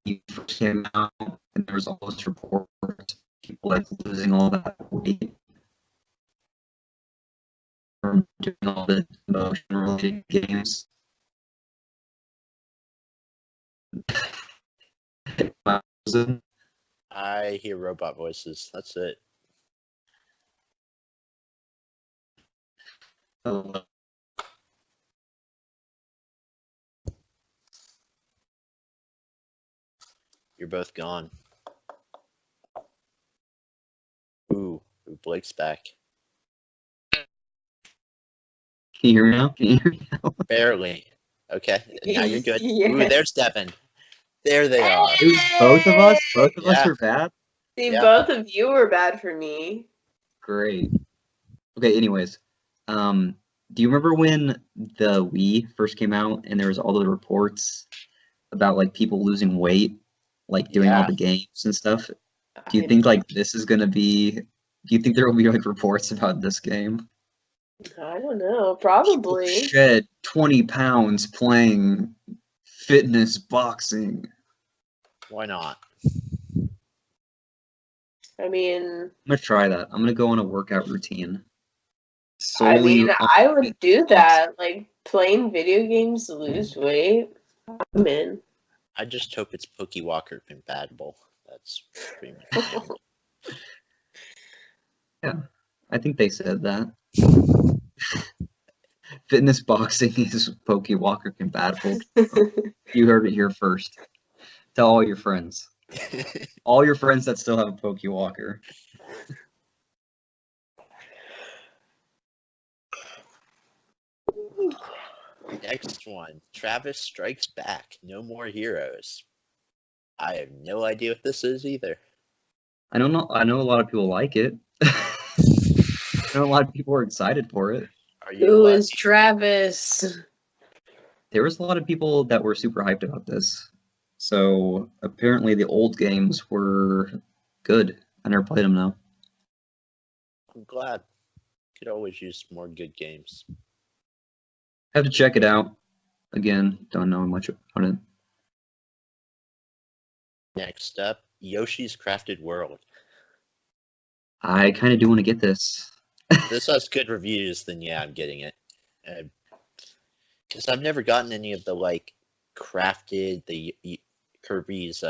Wii first came out and there was all those reports of people like losing all that weight from doing all the motion related games? I hear robot voices. That's it. You're both gone. Ooh, Blake's back. Can you hear me now? Barely. Okay, now you're good. Yeah. Ooh, there's Devin. There they are. Dude, both of us are bad. See, both of you were bad for me. Great. Okay, anyways, do you remember when the Wii first came out and there was all the reports about like people losing weight, like doing all the games and stuff? Do you think like this is gonna be? Do you think there will be like reports about this game? I don't know. Probably. Shed 20 pounds playing Fitness boxing. Why not? I mean, I'm gonna try that. I'm gonna go on a workout routine. I Solely mean, on I would fitness do boxing. that. Like playing video games to lose weight. I'm in. I just hope it's Pokewalker compatible. That's pretty much the only. Yeah, I think they said that. Fitness boxing is Pokewalker compatible. You heard it here first. Tell all your friends. All your friends that still have a Pokewalker. Next one, Travis Strikes Back. No More Heroes. I have no idea what this is either. I don't know. I know a lot of people like it. I know a lot of people are excited for it. Are you Who allowed is Travis? There was a lot of people that were super hyped about this. So apparently the old games were good. I never played them though. I'm glad. Could always use more good games. Have to check it out. Again, don't know much about it. Next up, Yoshi's Crafted World. I kind of do want to get this. If this has good reviews, then yeah, I'm getting it. Because I've never gotten any of the like crafted, the Kirby's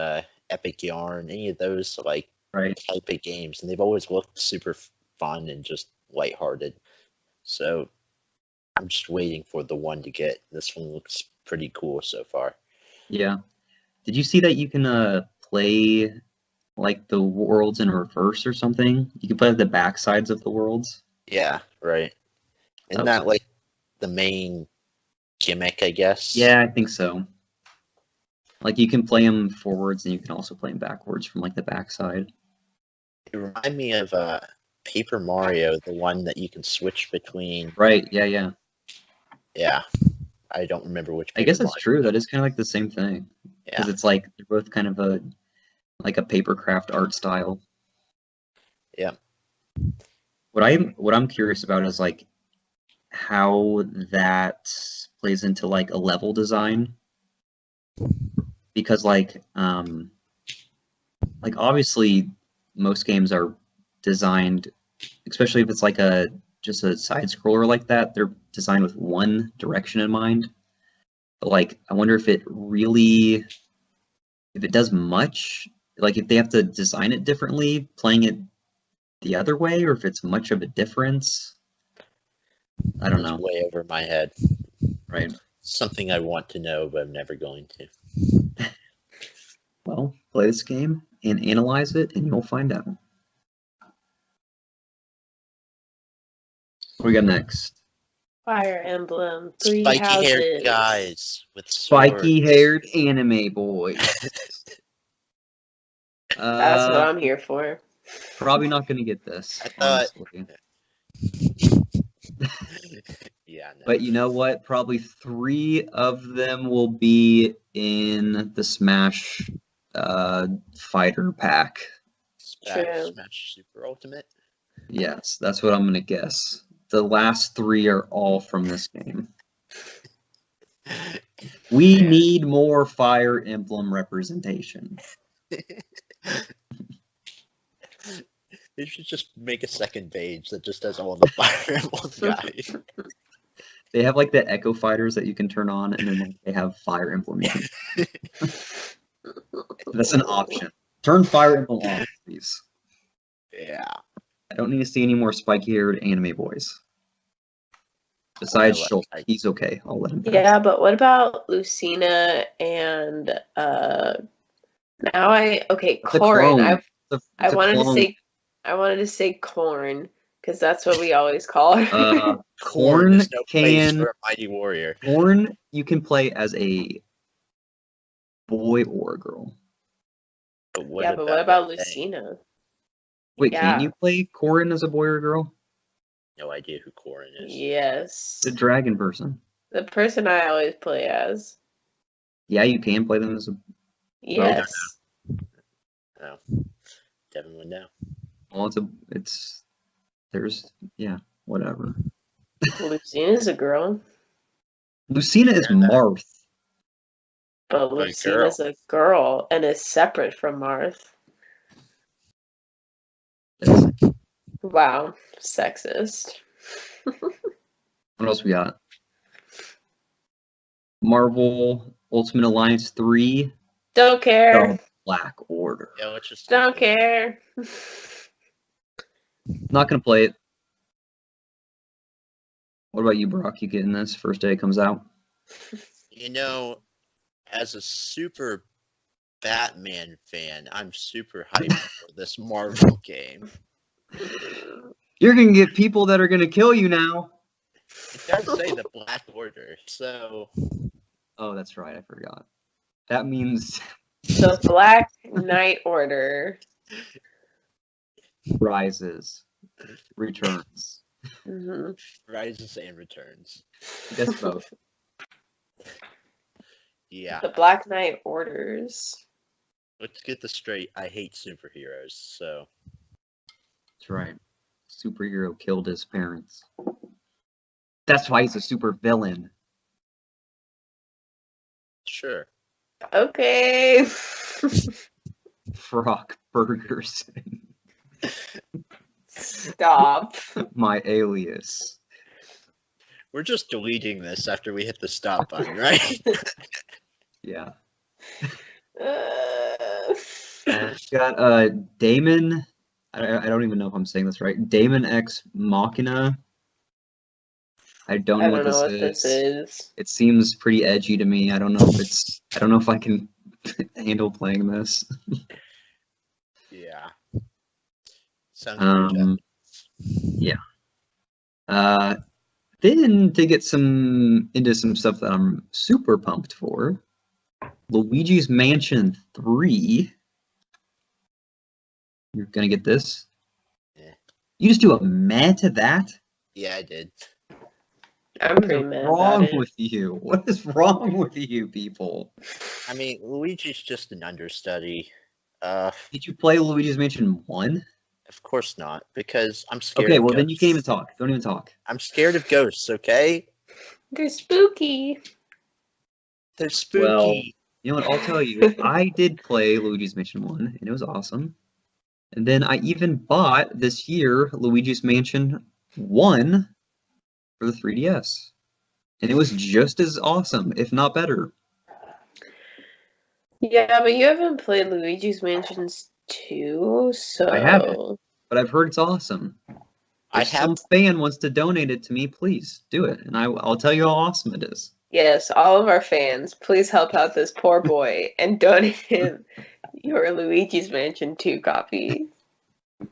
Epic Yarn, any of those like Right. type of games, and they've always looked super fun and just lighthearted. So I'm just waiting for the one to get. This one looks pretty cool so far. Yeah. Did you see that you can play like the worlds in reverse or something? You can play the back sides of the worlds. Yeah, right. Isn't That's- that like the main gimmick, I guess? Yeah, I think so. Like you can play them forwards and you can also play them backwards from like the back side. It reminded me of Paper Mario, the one that you can switch between. Right, yeah. Yeah, I don't remember which. I guess Paper that's Mario. true. That is kind of like the same thing. Because Yeah, it's like they're both kind of a papercraft art style. yeah. What I'm curious about is like how that plays into like a level design. Because like obviously most games are designed, especially if it's like just a side scroller like that, they're designed with one direction in mind. But like I wonder if it does much, like if they have to design it differently playing it the other way, or if it's much of a difference. I don't It's know. way over my head. Right. Something I want to know, but I'm never going to. Well, play this game and analyze it, and you'll find out. What we got next? Fire Emblem, Three Spiky-haired Houses. guys with swords. Spiky-haired anime boys. That's what I'm here for. Probably not gonna get this, I thought- honestly. Yeah, no. But you know what? Probably 3 of them will be in the Smash fighter pack. True. Smash Super Ultimate. Yes, that's what I'm gonna guess. The last 3 are all from this game. We Yeah. need more Fire Emblem representation. They should just make a second page that just has all the Fire Emblem guys. They have like the Echo Fighters that you can turn on, and then like, they have Fire Emblem. That's an option. Turn Fire Emblem on, please. Yeah. I don't need to see any more spiky-haired anime boys. Besides I like- Schultz, he's okay. I'll let him pass. Yeah, but what about Lucina and now It's a Corrin. clone. I It's a clone. wanted to say Corn because that's what we always call her. Corn There's no place can for a mighty warrior. Corn you can play as a boy or a girl. But what Yeah, but what about Renee? Lucina? Wait, Yeah. can you play Corrin as a boy or a girl? No idea who Corrin is. Yes. The dragon person. The person I always play as. Yeah, you can play them as a. Yes. No. Devin would know. Well, whatever. Lucina's a girl. Lucina is Yeah, that- Marth. but Lucina's a girl and is separate from Marth. Wow, sexist. What else we got? Marvel Ultimate Alliance 3. Don't care. The Black Order. Yeah, let's just Don't care. Not gonna play it. What about you, Brock? You getting this first day it comes out? You know, as a super Batman fan, I'm super hyped for this Marvel game. You're gonna get people that are gonna kill you now. It does say the Black Order, so... Oh, that's right. I forgot. That means The Black Knight Order rises, returns. Mm-hmm. Rises and returns. I guess both. Yeah. The Black Knight Orders. Let's get this straight. I hate superheroes, so... That's right. Superhero killed his parents. That's why he's a super villain. Sure. Okay. Brock Burgers. Stop. My alias. We're just deleting this after we hit the stop button, right? Yeah. Uh, Got Damon. I don't even know if I'm saying this right. Damon X Machina. I don't know what this is. It seems pretty edgy to me. I don't know if I can handle playing this. Yeah. Sounds pretty yeah. Then to get into some stuff that I'm super pumped for, Luigi's Mansion 3. You're gonna get this? Yeah. You just do a meh to that? Yeah, I did. I'm pretty mad wrong about it. with you? What is wrong with you people? I mean, Luigi's just an understudy. Did you play Luigi's Mansion 1? Of course not, because I'm scared Okay, of well ghosts. then you can't even talk. Don't even talk. I'm scared of ghosts, okay? They're spooky. They're spooky. Well, you know what? I'll tell you. I did play Luigi's Mansion 1, and it was awesome. And then I even bought this year Luigi's Mansion 1 for the 3DS. And it was just as awesome, if not better. Yeah, but you haven't played Luigi's Mansions 2, so... I haven't, but I've heard it's awesome. I If some fan wants to donate it to me, please do it, and I'll tell you how awesome it is. Yes, all of our fans, please help out this poor boy and donate him your Luigi's Mansion 2 copy.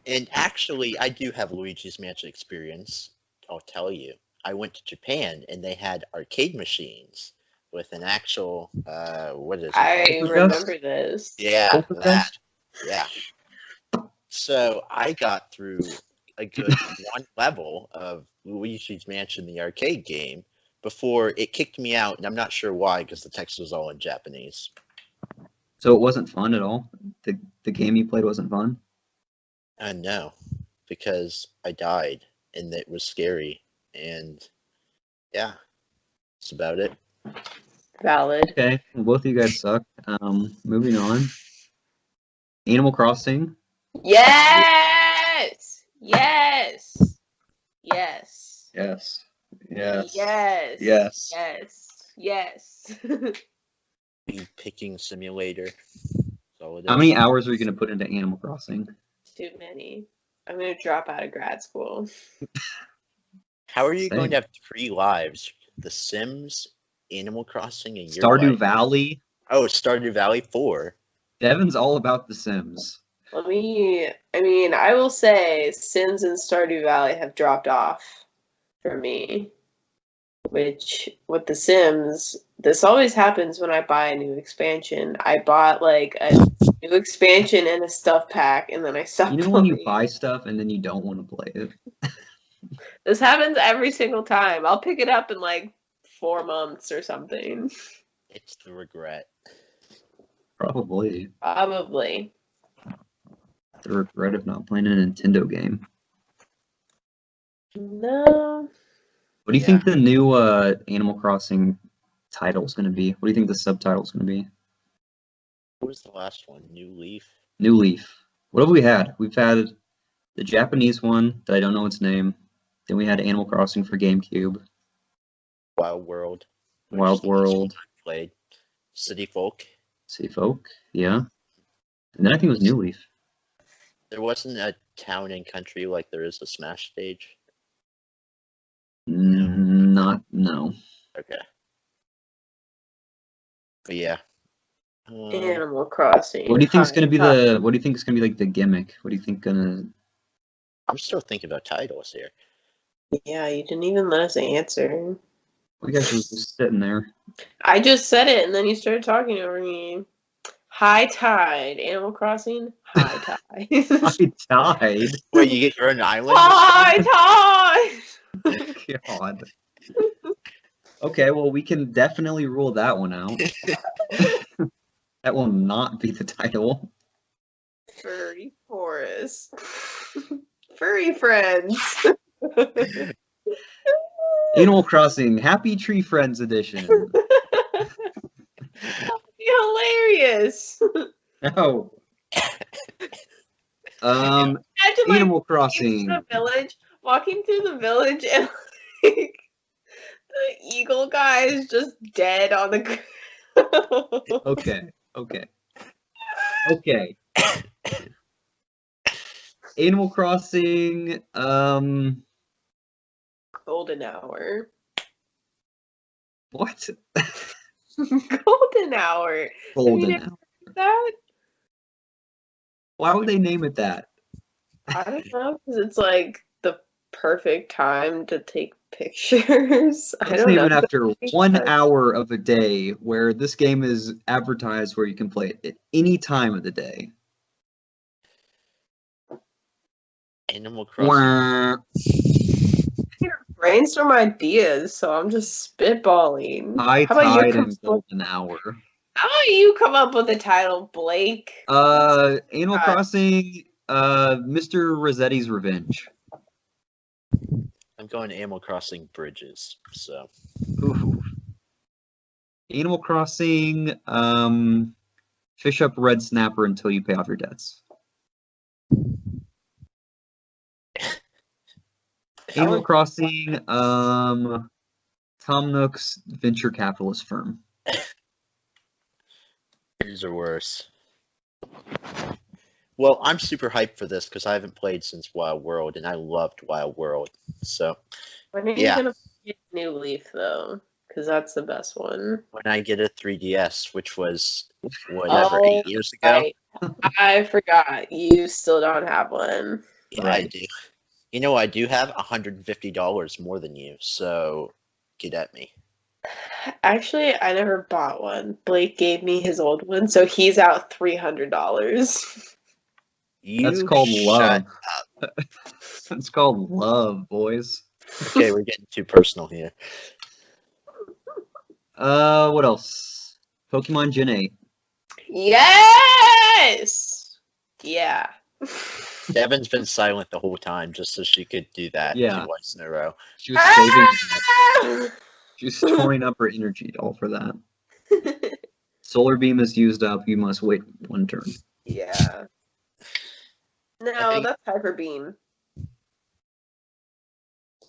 And actually, I do have Luigi's Mansion experience. I'll tell you. I went to Japan, and they had arcade machines with an actual, what is it? I remember this. Yeah, that. Yeah. So I got through a good one level of Luigi's Mansion, the arcade game, before it kicked me out, and I'm not sure why, because the text was all in Japanese. So it wasn't fun at all? The game you played wasn't fun? No, because I died, and it was scary, and yeah, that's about it. Valid. Okay, well, both of you guys suck. Moving on. Animal Crossing. Yes! Yes! Yes. Yes. Yes. Yes. Yes. Yes. Bee picking simulator. That's all it is. How many hours are you going to put into Animal Crossing? Too many. I'm going to drop out of grad school. How are you Same. going to have 3 lives? The Sims, Animal Crossing, and your Stardew life? Valley. Oh, Stardew Valley 4. Devin's all about The Sims. I will say Sims and Stardew Valley have dropped off for me. Which, with The Sims, this always happens when I buy a new expansion. I bought, like, a new expansion and a stuff pack, and then I stopped You know when you playing. buy stuff and then you don't want to play it? This happens every single time. I'll pick it up in, like, 4 months or something. It's the regret. Probably. Probably. The regret of not playing a Nintendo game. No. What do you think the new Animal Crossing title's going to be? What do you think the subtitle's going to be? What was the last one? New Leaf? New Leaf. What have we had? We've had the Japanese one that I don't know its name. Then we had Animal Crossing for GameCube. Wild World. which Wild is the last one World. I played. City Folk. City Folk, yeah. And then I think it was New Leaf. There wasn't a town and country like there is a Smash stage. No. Okay. But yeah. Animal Crossing. What do you think is going to be Hi. the? What do you think is going to be like the gimmick? What do you think gonna? I'm still thinking about titles here. Yeah, you didn't even let us answer. You guys were just sitting there. I just said it, and then you started talking over me. High Tide. Animal Crossing. High Tide. I died. Wait, you get your own island? High Tide! God. Okay, well, we can definitely rule that one out. That will not be the title. Furry Forest. Furry Friends. Animal Crossing Happy Tree Friends Edition. Hilarious. No. Imagine, like, Animal Crossing. walking through the village, and like the eagle guy is just dead on the ground. Okay. Animal Crossing. Golden Hour. What? Golden Hour. Golden Have you Hour. heard that? Why would they name it that? I don't know, because it's like the perfect time to take pictures. I Let's don't name know. it after 1 hour of a day where this game is advertised where you can play it at any time of the day. Animal Crossing. Wah. Brainstorm ideas, so I'm just spitballing. High How about you Tide come and up, Golden Hour. how about you come up with a title, Blake? Animal Crossing, Mr. Rossetti's Revenge. I'm going Animal Crossing Bridges, so. Ooh. Animal Crossing, fish up Red Snapper until you pay off your debts. Animal Crossing, Tom Nook's venture capitalist firm. Yours are worse. Well, I'm super hyped for this because I haven't played since Wild World, and I loved Wild World. So, When are you gonna get New Leaf though? Because that's the best one. when I get a 3DS, which was whatever 8 years ago, Right. I forgot. You still don't have one. yeah, Right. I do. You know, I do have $150 more than you, so get at me. Actually, I never bought one. Blake gave me his old one, so he's out $300. That's called love. That's called love, boys. Okay, we're getting too personal here. What else? Pokemon Gen 8. Yes! Yeah. Devin's been silent the whole time just so she could do that Yeah. twice in a row. She was saving. Ah! She was storing up her energy all for that. Solar Beam is used up. You must wait one turn. Yeah. No, think- that's Hyper Beam.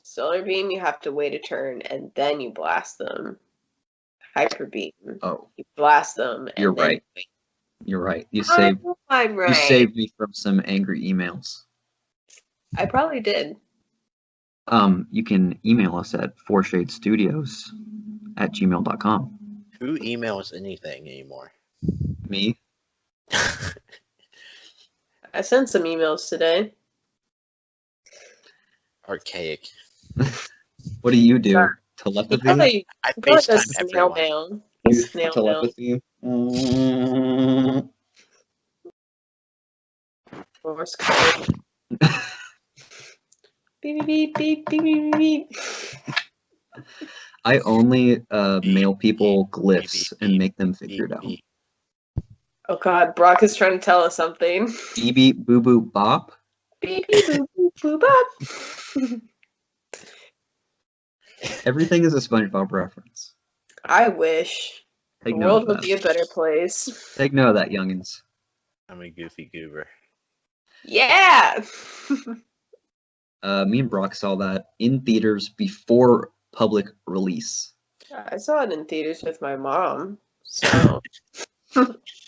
Solar Beam, you have to wait a turn and then you blast them. Hyper Beam, Oh, you blast them. And You're then right. you wait. you're right. You I saved. know I'm right. You saved me from some angry emails. I probably did. You can email us at fourshadestudios@gmail.com. Who emails anything anymore? Me? I sent some emails today. Archaic. What do you do? Sorry. Telepathy? Probably, I probably does FaceTime snail everyone. mail. You Snail mail. telepathy? Morse code. Beep, beep, beep, beep, beep, beep. I only mail people glyphs and make them figure it out. Beep, Oh god, Brock is trying to tell us something. Beep beep boo boo bop. Beep, beep, boop, boop, boop, bop. Everything is a SpongeBob reference. I wish. The Take note world of would that. be a better place. Take note of that, youngins. I'm a goofy goober. Yeah! Me and Brock saw that in theaters before public release. I saw it in theaters with my mom, so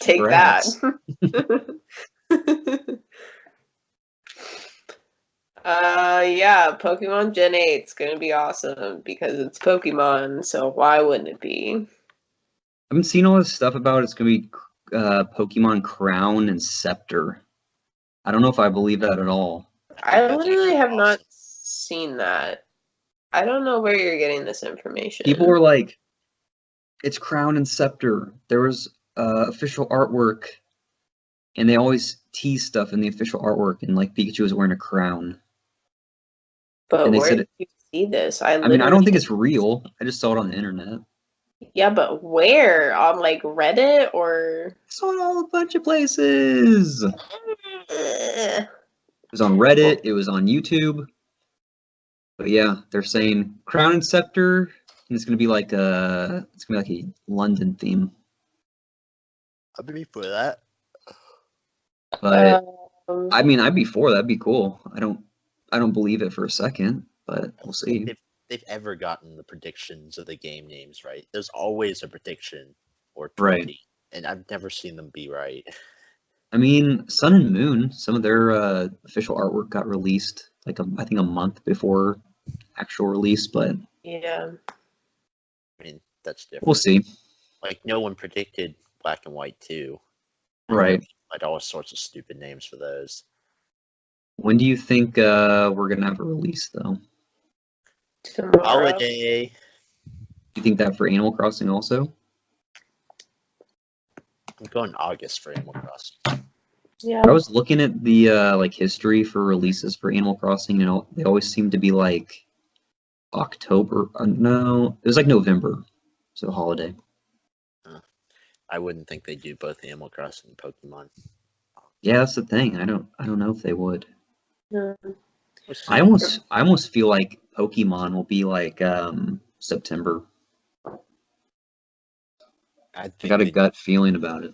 take Congrats. that. Yeah, Pokemon Gen 8's gonna be awesome because it's Pokemon, so why wouldn't it be? I've been seeing all this stuff about it's gonna be Pokemon Crown and Scepter. I don't know if I believe that at all. I That's literally actually have not awesome. seen that. I don't know where you're getting this information. People were like, "It's Crown and Scepter." There was official artwork, and they always tease stuff in the official artwork, and like Pikachu was wearing a crown. But And they where said did you see this? I mean, I don't think it's real. I just saw it on the internet. Yeah, but where? On like Reddit or? I saw it all a bunch of places. It was on Reddit. It was on YouTube. But yeah, they're saying Crown and Scepter, and it's gonna be like a London theme. I'll be for that. But Um, I mean, I'd be for that. That'd be cool. I don't believe it for a second, but we'll see. If they've ever gotten the predictions of the game names right, there's always a prediction or 20, Right. and I've never seen them be right. I mean, Sun and Moon, some of their official artwork got released like I think a month before actual release, but yeah. I mean, that's different. we'll see. Like, no one predicted Black and White 2. Right. Like, all sorts of stupid names for those. When do you think we're gonna have a release though? Tomorrow. Holiday. Do you think that for Animal Crossing also? I'm going August for Animal Crossing. Yeah. I was looking at the like history for releases for Animal Crossing, and they always seem to be like October. No, it was like November, so holiday. I wouldn't think they do both Animal Crossing and Pokemon. Yeah, that's the thing. I don't know if they would. No. I almost feel like Pokemon will be like September. I got a gut feeling about it.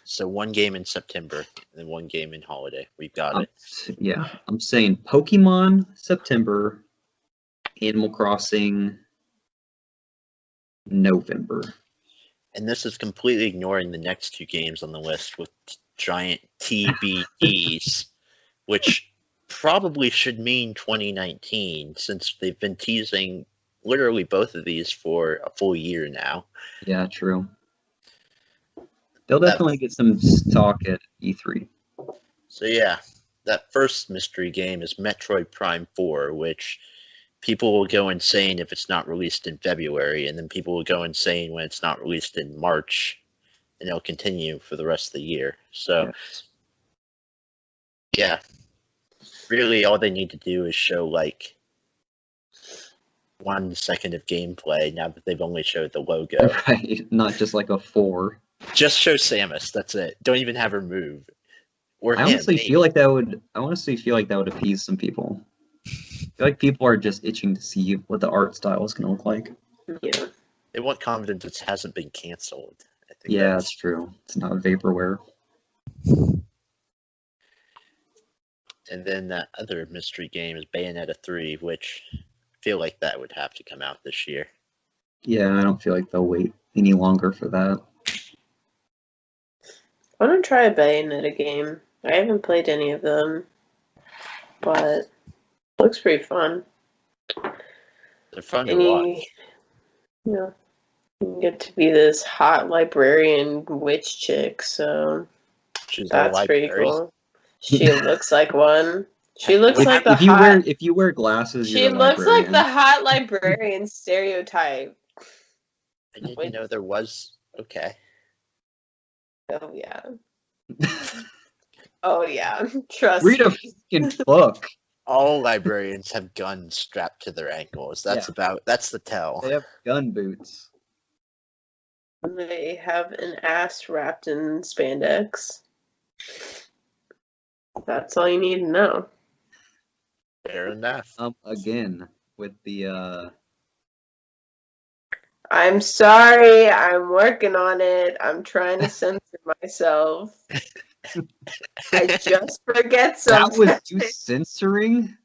So one game in September and then one game in holiday. We've got it. Yeah, I'm saying Pokemon September, Animal Crossing November. And this is completely ignoring the next two games on the list with giant TBEs, which probably should mean 2019 since they've been teasing literally both of these for a full year now. Yeah, true. They'll definitely get some talk at E3. So yeah, that first mystery game is Metroid Prime 4, which people will go insane if it's not released in February, and then people will go insane when it's not released in March, and it'll continue for the rest of the year. So yeah, really all they need to do is show like 1 second of gameplay now that they've only showed the logo. Right, not just like a 4. Just show Samus, that's it. Don't even have her move. Or I honestly feel like that would appease some people. I feel like people are just itching to see what the art style is going to look like. Yeah. They want confidence it hasn't been canceled. I think Yeah, that's true. It's not vaporware. And then that other mystery game is Bayonetta 3, which I feel like that would have to come out this year. Yeah, I don't feel like they'll wait any longer for that. I want to try a Bayonetta game. I haven't played any of them, but it looks pretty fun. They're fun to And watch. you get to be this hot librarian witch chick, so She's that's pretty librarian. cool. She looks like one. She looks like the if you wear glasses, She you're a looks like librarian. the hot librarian stereotype. I didn't know there was. Okay. Oh yeah. Oh yeah. Trust Read a me. fucking book. All librarians have guns strapped to their ankles. That's the tell. They have gun boots. They have an ass wrapped in spandex. That's all you need to know. Fair enough. Again with the I'm sorry. I'm working on it. I'm trying to censor myself. I just forget That was sometimes. you censoring?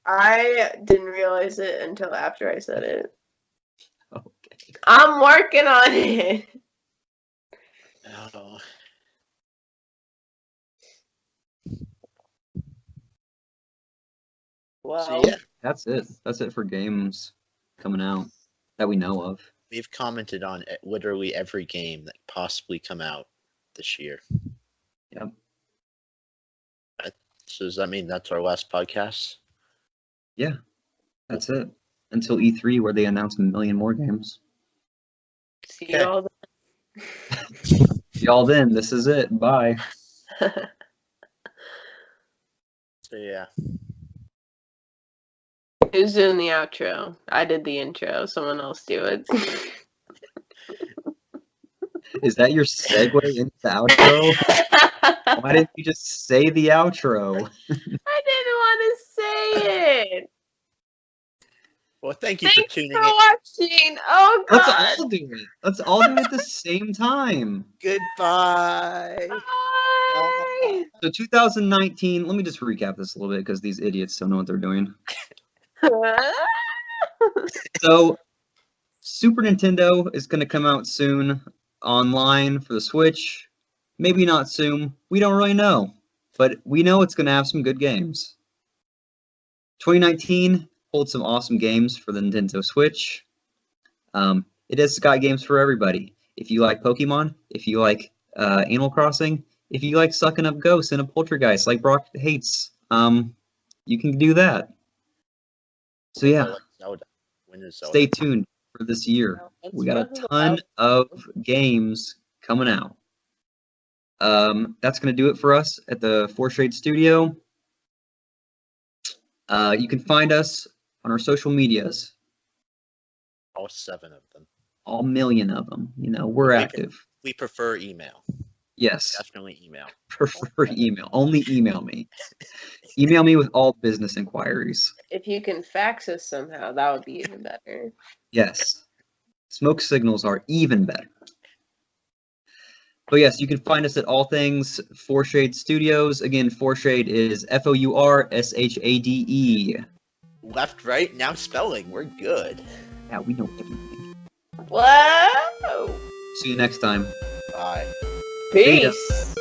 I didn't realize it until after I said it. Okay. I'm working on it. Oh. Well, So yeah, That's it. That's it for games coming out that we know of. we've commented on literally every game that possibly come out this year. Yep. So does that mean that's our last podcast? Yeah. That's it. Until E3 where they announce a million more games. see you all Y'all then, this is it. Bye. then. So yeah. Who's doing the outro? I did the intro. Someone else do it. Is that your segue into the outro? Why didn't you just say the outro? I didn't want to say it. Well, thank you Thanks for tuning for in. watching. Oh Let's God. all do it. Let's all do it at the same time. Goodbye. Bye. So 2019, let me just recap this a little bit because these idiots don't know what they're doing. So Super Nintendo is going to come out soon online for the Switch. Maybe not soon. We don't really know. But we know it's going to have some good games. 2019 holds some awesome games for the Nintendo Switch. It has got games for everybody. If you like Pokemon, if you like Animal Crossing, if you like sucking up ghosts in a poltergeist like Brock hates, you can do that. So I yeah, like Zelda. When is Zelda? stay tuned for this year. We got a ton of games coming out. That's going to do it for us at the Fourshade Studio. You can find us on our social medias. All 7 of them. All million of them. You know, we're active. We prefer email. Yes. Definitely email. Prefer email. Only email me. Email me with all business inquiries. If you can fax us somehow, that would be even better. Yes. Smoke signals are even better. But yes, you can find us at all things Fourshade Studios. Again, Fourshade is Fourshade. Left, right, now spelling. We're good. Yeah, we know everything. Whoa! See you next time. Bye. Peace.